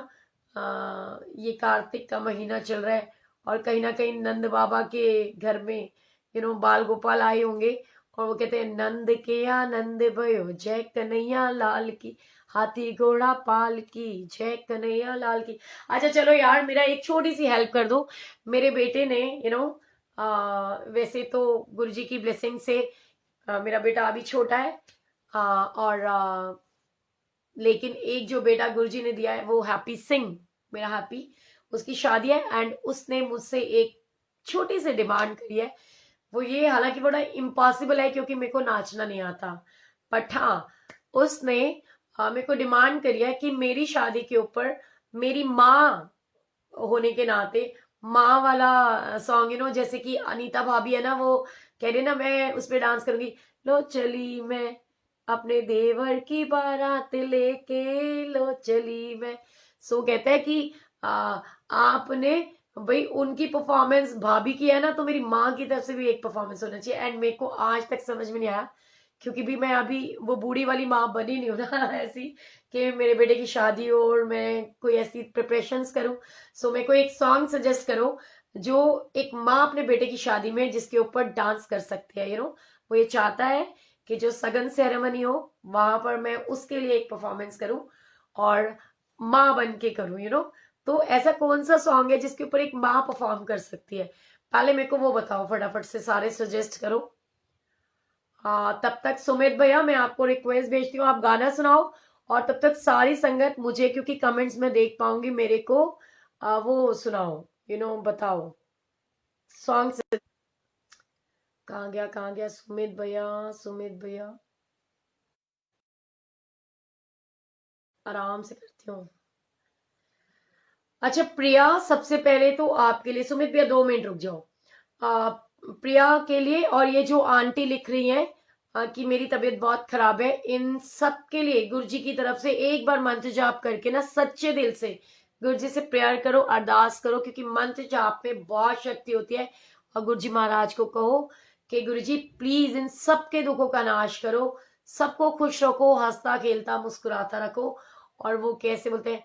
ये कार्तिक का महीना चल रहा है और कहीं ना कहीं नंद बाबा के घर में बाल गोपाल आए होंगे, और वो कहते हैं नंद के आनंद भयो जय कन्हैया लाल की, हाथी घोड़ा पाल की जय कन्हैया लाल की। अच्छा चलो यार, मेरा एक छोटी सी हेल्प कर दो। मेरे बेटे ने वैसे तो गुरुजी की ब्लेसिंग से मेरा बेटा अभी छोटा है, और लेकिन एक जो बेटा गुरुजी ने दिया है वो हैप्पी सिंह, मेरा हैप्पी, उसकी शादी है। एंड उसने मुझसे एक छोटी सी डिमांड करी है। वो ये, हालांकि बड़ा इम्पॉसिबल है क्योंकि मेरे को नाचना नहीं आता, बट हाँ उसने मेरे को डिमांड करी है कि मेरी शादी के ऊपर मेरी माँ होने के नाते माँ वाला सॉन्ग, जैसे कि अनीता भाभी है ना, वो कह रही ना मैं उस पर डांस करूंगी, लो चली मैं अपने देवर की बारात लेके, लो चली मैं। सो कहता है कि आपने भाई उनकी परफॉर्मेंस भाभी की है ना, तो मेरी माँ की तरफ से भी एक परफॉर्मेंस होना चाहिए। एंड मेरे को आज तक समझ में नहीं आया क्योंकि भी मैं अभी वो बूढ़ी वाली माँ बनी नहीं हूँ ना ऐसी कि मेरे बेटे की शादी हो और मैं कोई ऐसी प्रिपरेशंस करूँ। सो मेरे को एक सॉन्ग सजेस्ट करो जो एक माँ अपने बेटे की शादी में जिसके ऊपर डांस कर सकते हैं, वो ये चाहता है कि जो सगन सेरेमनी हो वहां पर मैं उसके लिए एक परफॉर्मेंस करूं और माँ बन के करूं। तो ऐसा कौन सा सॉन्ग है जिसके ऊपर एक माँ परफॉर्म कर सकती है? पहले मेरे को वो बताओ, फटाफट से सारे सजेस्ट करो। तब तक सुमित भैया मैं आपको रिक्वेस्ट भेजती हूँ, आप गाना सुनाओ। और तब तक सारी संगत मुझे, क्योंकि कमेंट्स में देख पाऊंगी, मेरे को वो सुनाओ, बताओ सॉन्ग। कहाँ गया सुमित भैया? सुमित भैया आराम से करती हूँ। अच्छा प्रिया, सबसे पहले तो आपके लिए, सुमित भैया 2 मिनट रुक जाओ। प्रिया के लिए और ये जो आंटी लिख रही हैं कि मेरी तबीयत बहुत खराब है, इन सब के लिए गुरु जी की तरफ से एक बार मंत्र जाप करके ना सच्चे दिल से गुरु जी से प्रेयर करो, अरदास करो, क्योंकि मंत्र जाप में बहुत शक्ति होती है। और गुरु जी महाराज को कहो कि गुरु जी प्लीज इन सबके दुखों का नाश करो, सबको खुश रखो, हंसता खेलता मुस्कुराता रखो। और वो कैसे बोलते हैं,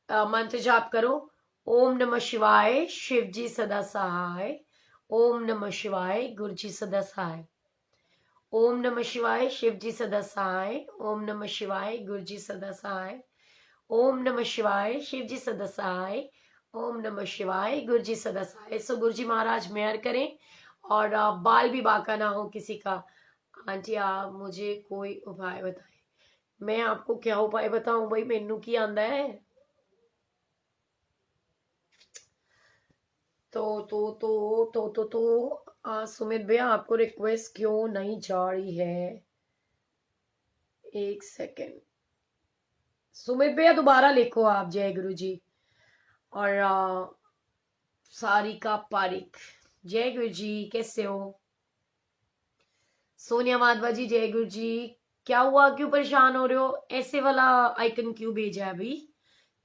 मंत्र जाप करो, ओम नमः शिवाय शिव जी सदा सहाय, ओम नमः शिवाय गुरु जी सदा सहाय, ओम नमः शिवाय शिव जी सदा सहाय, ओम नमः शिवाय गुरु जी सदा सहाय, ओम नमः शिवाय शिव जी सदा सहाय, ओम नमः शिवाय गुरु जी सदा सहाय। सो गुरु जी महाराज मेहर करें और बाल भी बांका ना हो किसी का। आंटी आप मुझे कोई उपाय बताएं। मैं आपको क्या उपाय बताऊं भाई, मेनू की आंदा है। सुमित भैया आपको रिक्वेस्ट क्यों नहीं जा रही है? एक सेकेंड। सुमित भैया दोबारा लिखो आप, जय गुरु जी। और सारिका पारिक, जय गुरु जी, कैसे हो? सोनिया माधवा जी, जय गुरु जी। क्या हुआ, क्यों परेशान हो रहे हो? ऐसे वाला आइकन क्यों भेजा है अभी?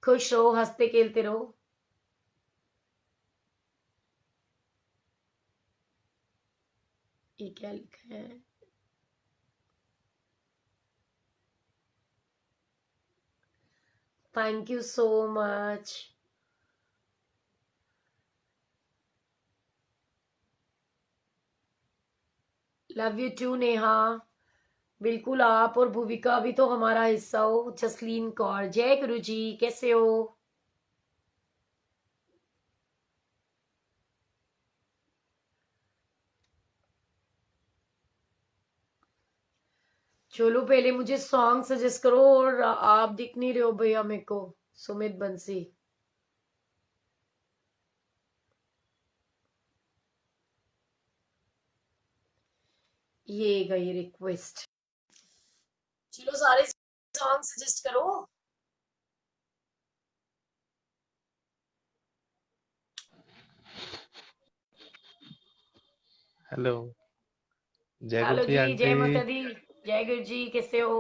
खुश रहो, हंसते खेलते रहो। ये क्या लिखा है? Thank you so much. Love you too Neha. बिल्कुल, आप और भूविका भी तो हमारा हिस्सा हो। जसलीन कौर, जय गुरु जी, कैसे हो? चलो पहले मुझे सॉन्ग सजेस्ट करो, और आप दिख नहीं रहे हो भैया मेरे को। सुमित बंसी, ये गई रिक्वेस्ट। चलो सारे सॉन्ग सजेस्ट करो। हेलो, जय गुरु हेलो जी जी, आंटी। जय माता दी। जय गुरु जी, कैसे हो?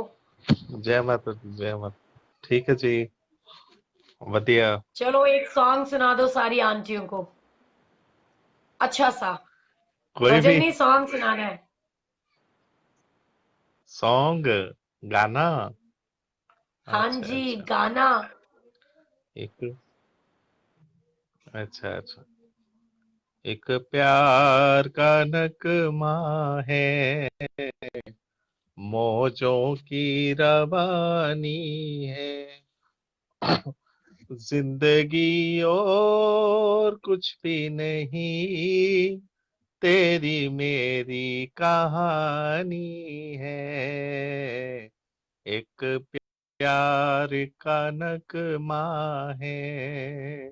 जय माता दी, जय माता। ठीक है जी, बढ़िया। चलो एक सॉन्ग सुना दो सारी आंटियों को, अच्छा सा। कोई भजन भी नहीं, सॉन्ग सुनाना है। सॉन्ग, गाना। हाँ अच्छा जी, अच्छा, गाना। एक, अच्छा अच्छा। एक प्यार का नगमा है, मौजों की रवानी है, जिंदगी और कुछ भी नहीं, तेरी मेरी कहानी है। एक प्यार का नगमा है,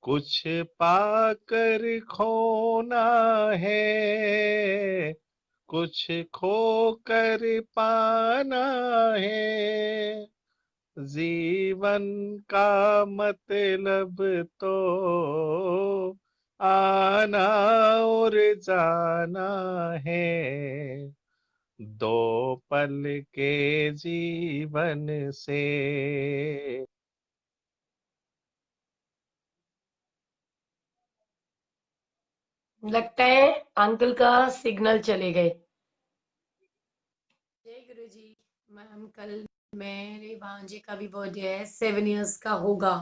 कुछ पाकर खोना है, कुछ खोकर पाना है। जीवन का मतलब तो आना और जाना है, दो पल के जीवन से। लगता है अंकल का सिग्नल चले गए। जय गुरु जी। मैम कल मेरे भांजे का भी बर्थडे है, 7 इयर्स का होगा।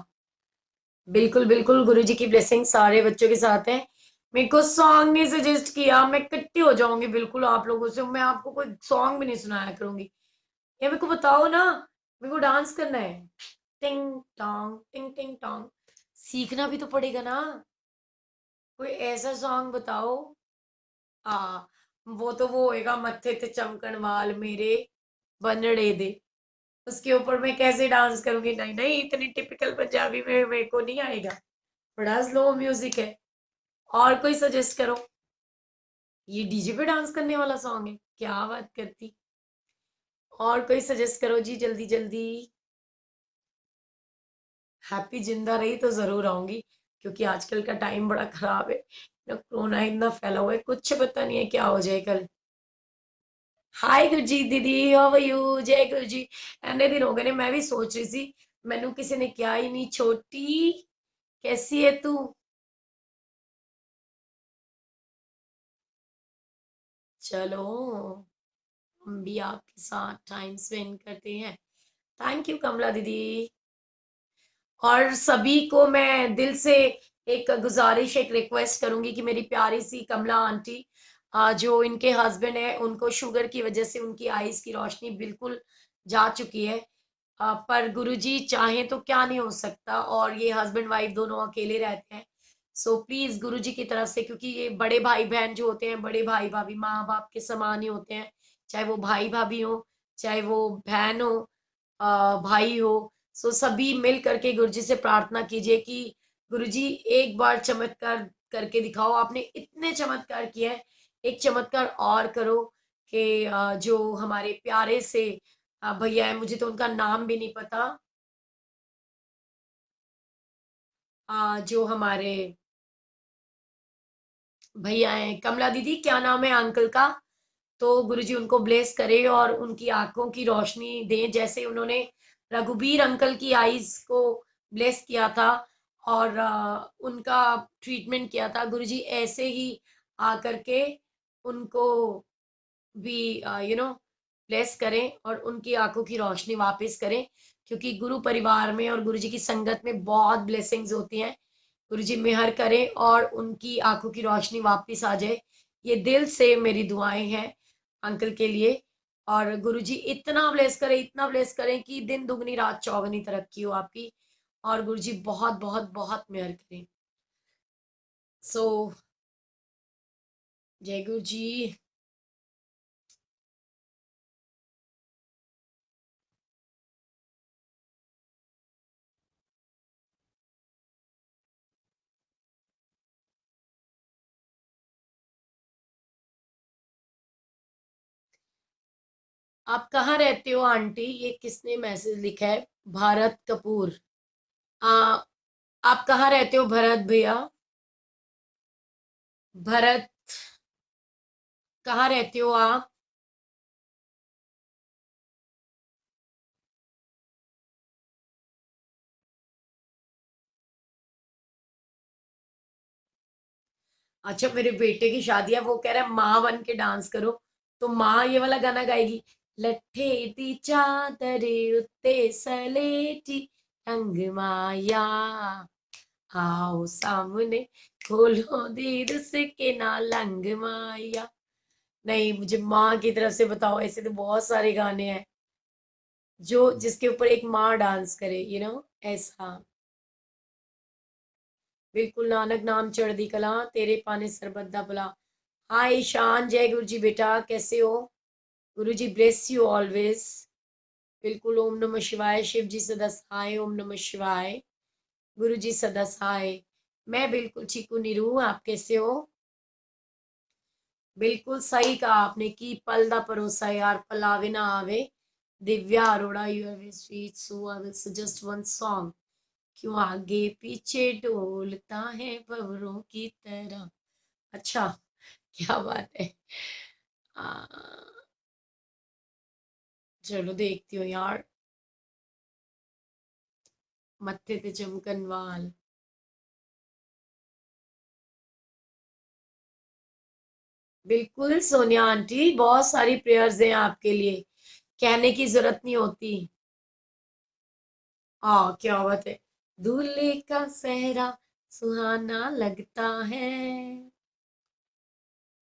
बिल्कुल बिल्कुल, गुरु जी की ब्लेसिंग सारे बच्चों के साथ है। मेरे को सॉन्ग नहीं सजेस्ट किया, मैं कट्टी हो जाऊंगी बिल्कुल आप लोगों से, मैं आपको कोई सॉन्ग भी नहीं सुनाया करूंगी। ये मेरे को बताओ ना, मेरे को डांस करना है। टिंग टोंग टिंग टिंग टोंग, सीखना भी तो पड़ेगा ना। कोई ऐसा सॉन्ग बताओ। हाँ, वो होएगा मत्थे ते चमकन वाल मेरे बनड़े दे। उसके ऊपर मैं कैसे डांस करूंगी? नहीं नहीं, इतनी टिपिकल पंजाबी में मेरे को नहीं आएगा। बड़ा स्लो म्यूजिक है। और कोई सजेस्ट करो। ये डीजे पे डांस करने वाला सॉन्ग है, क्या बात करती। और कोई सजेस्ट करो जी, जल्दी जल्दी। हैप्पी जिंदा रही तो जरूर आऊंगी, क्योंकि आजकल का टाइम बड़ा खराब है ना, कोरोना इतना फैला हुआ है, कुछ पता नहीं है क्या हो जाए कल। हाय गुरजीत दीदी, हाउ आर यू? जय गुरु जी। इतने दिन हो गए ने, मैं भी सोच रही थी, मैनू किसी ने क्या ही नहीं। छोटी कैसी है तू? चलो, हम भी आपके साथ टाइम स्पेंड करते हैं। थैंक यू कमला दीदी। और सभी को मैं दिल से एक गुजारिश, एक रिक्वेस्ट करूंगी कि मेरी प्यारी सी कमला आंटी, जो इनके हस्बैंड है, उनको शुगर की वजह से उनकी आईज की रोशनी बिल्कुल जा चुकी है। पर गुरुजी चाहे तो क्या नहीं हो सकता, और ये हस्बैंड वाइफ दोनों अकेले रहते हैं। सो प्लीज गुरुजी की तरफ से, क्योंकि ये बड़े भाई बहन जो होते हैं, बड़े भाई भाभी माँ बाप के समान ही होते हैं, चाहे वो भाई भाभी हो, चाहे वो बहन हो, भाई हो। सो सभी मिल करके गुरुजी से प्रार्थना कीजिए कि गुरुजी एक बार चमत्कार करके दिखाओ, आपने इतने चमत्कार किए हैं, एक चमत्कार और करो कि जो हमारे प्यारे से भैया है, मुझे तो उनका नाम भी नहीं पता, जो हमारे भैया हैं, कमला दीदी क्या नाम है अंकल का? तो गुरुजी उनको ब्लेस करे और उनकी आंखों की रोशनी दें, जैसे उन्होंने रघुबीर अंकल की आईज को ब्लेस किया था और उनका ट्रीटमेंट किया था। गुरुजी ऐसे ही आकर के उनको भी ब्लेस करें और उनकी आंखों की रोशनी वापस करें, क्योंकि गुरु परिवार में और गुरु जी की संगत में बहुत ब्लेसिंग्स होती हैं। गुरु जी मेहर करें और उनकी आंखों की रोशनी वापस आ जाए। ये दिल से मेरी दुआएं हैं अंकल के लिए। और गुरु जी इतना ब्लेस करें, इतना ब्लेस करें कि दिन दुगनी रात चौगनी तरक्की हो आपकी, और गुरु जी बहुत बहुत बहुत मेहर करें। सो जय गुरु जी। आप कहाँ रहते हो आंटी? ये किसने मैसेज लिखा है? भारत कपूर। आ, आप कहाँ रहते हो भरत भैया? भरत, कहाँ रहते हो आप? अच्छा, मेरे बेटे की शादी है, वो कह रहा है माँ बन के डांस करो। तो माँ ये वाला गाना गाएगी। लट्ठे दी चादर उत्ते सलेटी, रंग माया आओ सामने, खोलो दीद से के ना लंग माया। नहीं, मुझे माँ की तरफ से बताओ, ऐसे तो बहुत सारे गाने हैं जो जिसके ऊपर एक माँ डांस करे, ऐसा। बिल्कुल, नानक नाम चढ़दी कला, तेरे पाने सरबत दा भला। हाय ईशान, जय गुरु जी बेटा, कैसे हो? गुरु जी ब्लेस यू ऑलवेज। बिल्कुल, ओम नमः शिवाय। शिव जी सदा सहाय, ओम नमः शिवाय। गुरु जी सदा सहाय। मैं बिल्कुल ठीक हूँ नीरू, आप कैसे हो? बिल्कुल सही कहा आपने कि पल दा भरोसा यार पलावे ना आवे। Divya Arora, you are sweet, so I will suggest one song. क्यों आगे पीछे डोलता है भंवरों की तरह। अच्छा, क्या बात है। आ, चलो देखती हूँ यार। मत्थे ते चमकन वाल। बिल्कुल सोनिया आंटी, बहुत सारी प्रेयर्स हैं आपके लिए, कहने की जरूरत नहीं होती। हाँ क्या बात है। दूल्हे का सेहरा सुहाना लगता है,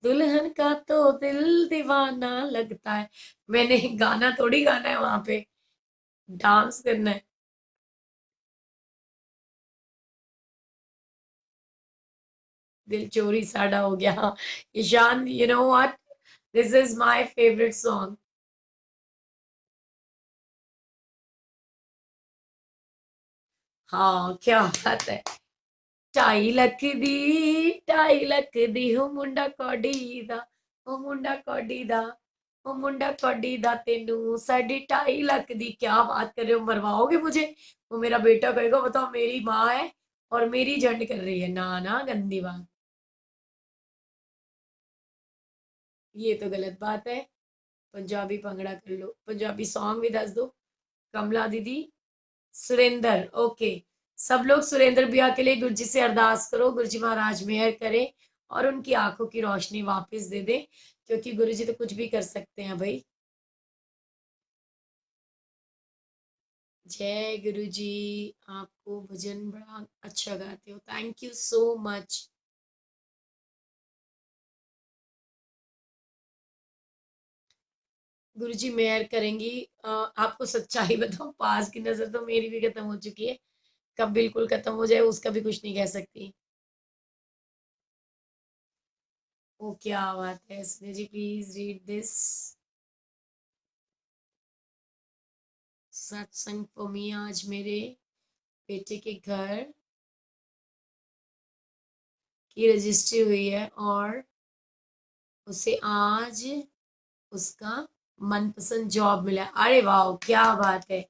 दुल्हन का तो दिल दीवाना लगता है। मैंने गाना थोड़ी गाना है वहां पे, डांस करना है। दिल चोरी साड़ा हो गया। Ishaan, you know what, this is my favourite song. हाँ क्या बात है। 2.5 ਲੱਖ ਦੀ, 2.5 ਲੱਖ ਦੀ ਹੋ ਮੁੰਡਾ ਕੌਡੀ ਦਾ, ਉਹ ਮੁੰਡਾ ਕੌਡੀ ਦਾ, ਉਹ ਮੁੰਡਾ कौडी दा तेनू साढ़े 2.5 ਲੱਖ दी। क्या बात कर रहे हो, मरवाओगे मुझे। वो मेरा बेटा कहेगा बताओ मेरी माँ है और मेरी जंड कर रही है, ना ना गंदी बात। ये तो गलत बात है। पंजाबी भंगड़ा कर लो, पंजाबी सॉन्ग भी दस दो। कमला दीदी, सुरेंद्र, ओके। सब लोग सुरेंद्र भैया के लिए गुरु जी से अरदास करो, गुरु जी महाराज मेहर करें और उनकी आंखों की रोशनी वापस दे दे, क्योंकि गुरु जी तो कुछ भी कर सकते हैं भाई। जय गुरु जी। आपको भजन बड़ा अच्छा गाते हो, थैंक यू सो मच। गुरु जी मेहर करेंगी। आपको सच्चाई बताऊं, पास की नजर तो मेरी भी खत्म हो चुकी है, कब बिल्कुल खत्म हो जाए उसका भी कुछ नहीं कह सकती। ओ क्या बात है, इसमें जी प्लीज रीड दिस। सत्संग फॉर मी, आज मेरे बेटे के घर की रजिस्ट्री हुई है और उसे आज उसका मनपसंद जॉब मिला। अरे वाह क्या बात है।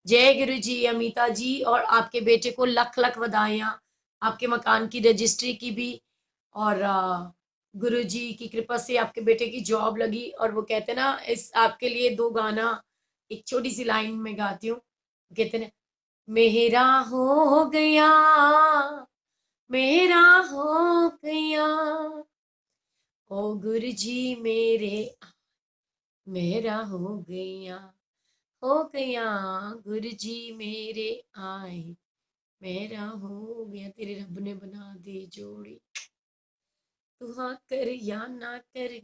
जय गुरु जी। अमिता जी और आपके बेटे को लख लख बधाइयाँ, आपके मकान की रजिस्ट्री की भी। और गुरु जी की कृपा से आपके बेटे की जॉब लगी। और वो कहते ना, इस आपके लिए दो गाना, एक छोटी सी लाइन में गाती हूँ। कहते ना, मेरा हो गया, मेरा हो गया, ओ गुरु जी मेरे, मेरा हो गया, गुरु जी मेरे आए, मेरा हो गया। तेरे रब ने बना दी जोड़ी, तू हाँ कर या ना कर।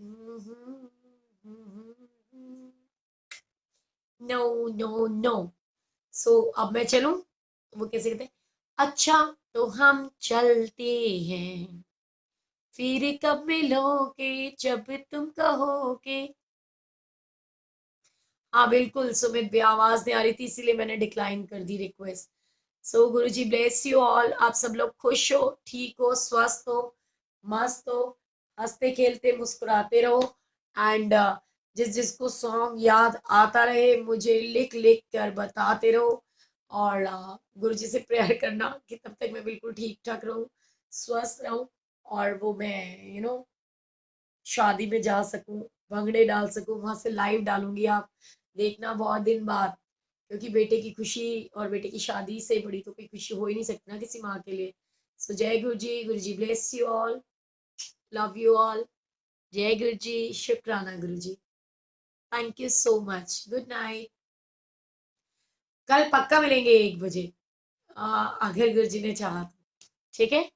No no no. सो अब मैं चलूं, वो कैसे कहते हैं, अच्छा तो हम चलते हैं, फिर कब मिलोगे जब तुम कहोगे। हाँ बिल्कुल सुमित भी, आवाज नहीं आ रही थी इसीलिए मैंने डिक्लाइन कर दी request. So Guru ji bless you all, आप सब लोग खुश हो, ठीक हो, स्वस्थ हो, मस्त हो, हंसते खेलते मुस्कुराते रहो। एंड जिस जिसको सॉन्ग याद आता रहे मुझे लिख लिख कर बताते रहो। और गुरु जी से प्रेयर करना कि तब तक मैं बिल्कुल ठीक ठाक रहूं, स्वस्थ रहूं, और वो मैं शादी में जा सकूं, भंगड़े डाल सकूं, वहां से लाइव डालूंगी, आप देखना बहुत दिन बाद। क्योंकि बेटे की खुशी और बेटे की शादी से बड़ी तो कोई खुशी हो ही नहीं सकती ना किसी माँ के लिए। सो जय Guru ji, Guru ji bless you all, love you all. जय गुरु जी, शुक्राना Guru ji, thank you so much, good night. कल पक्का मिलेंगे 1 बजे, अगर गुरु जी ने चाहा तो, ठीक है।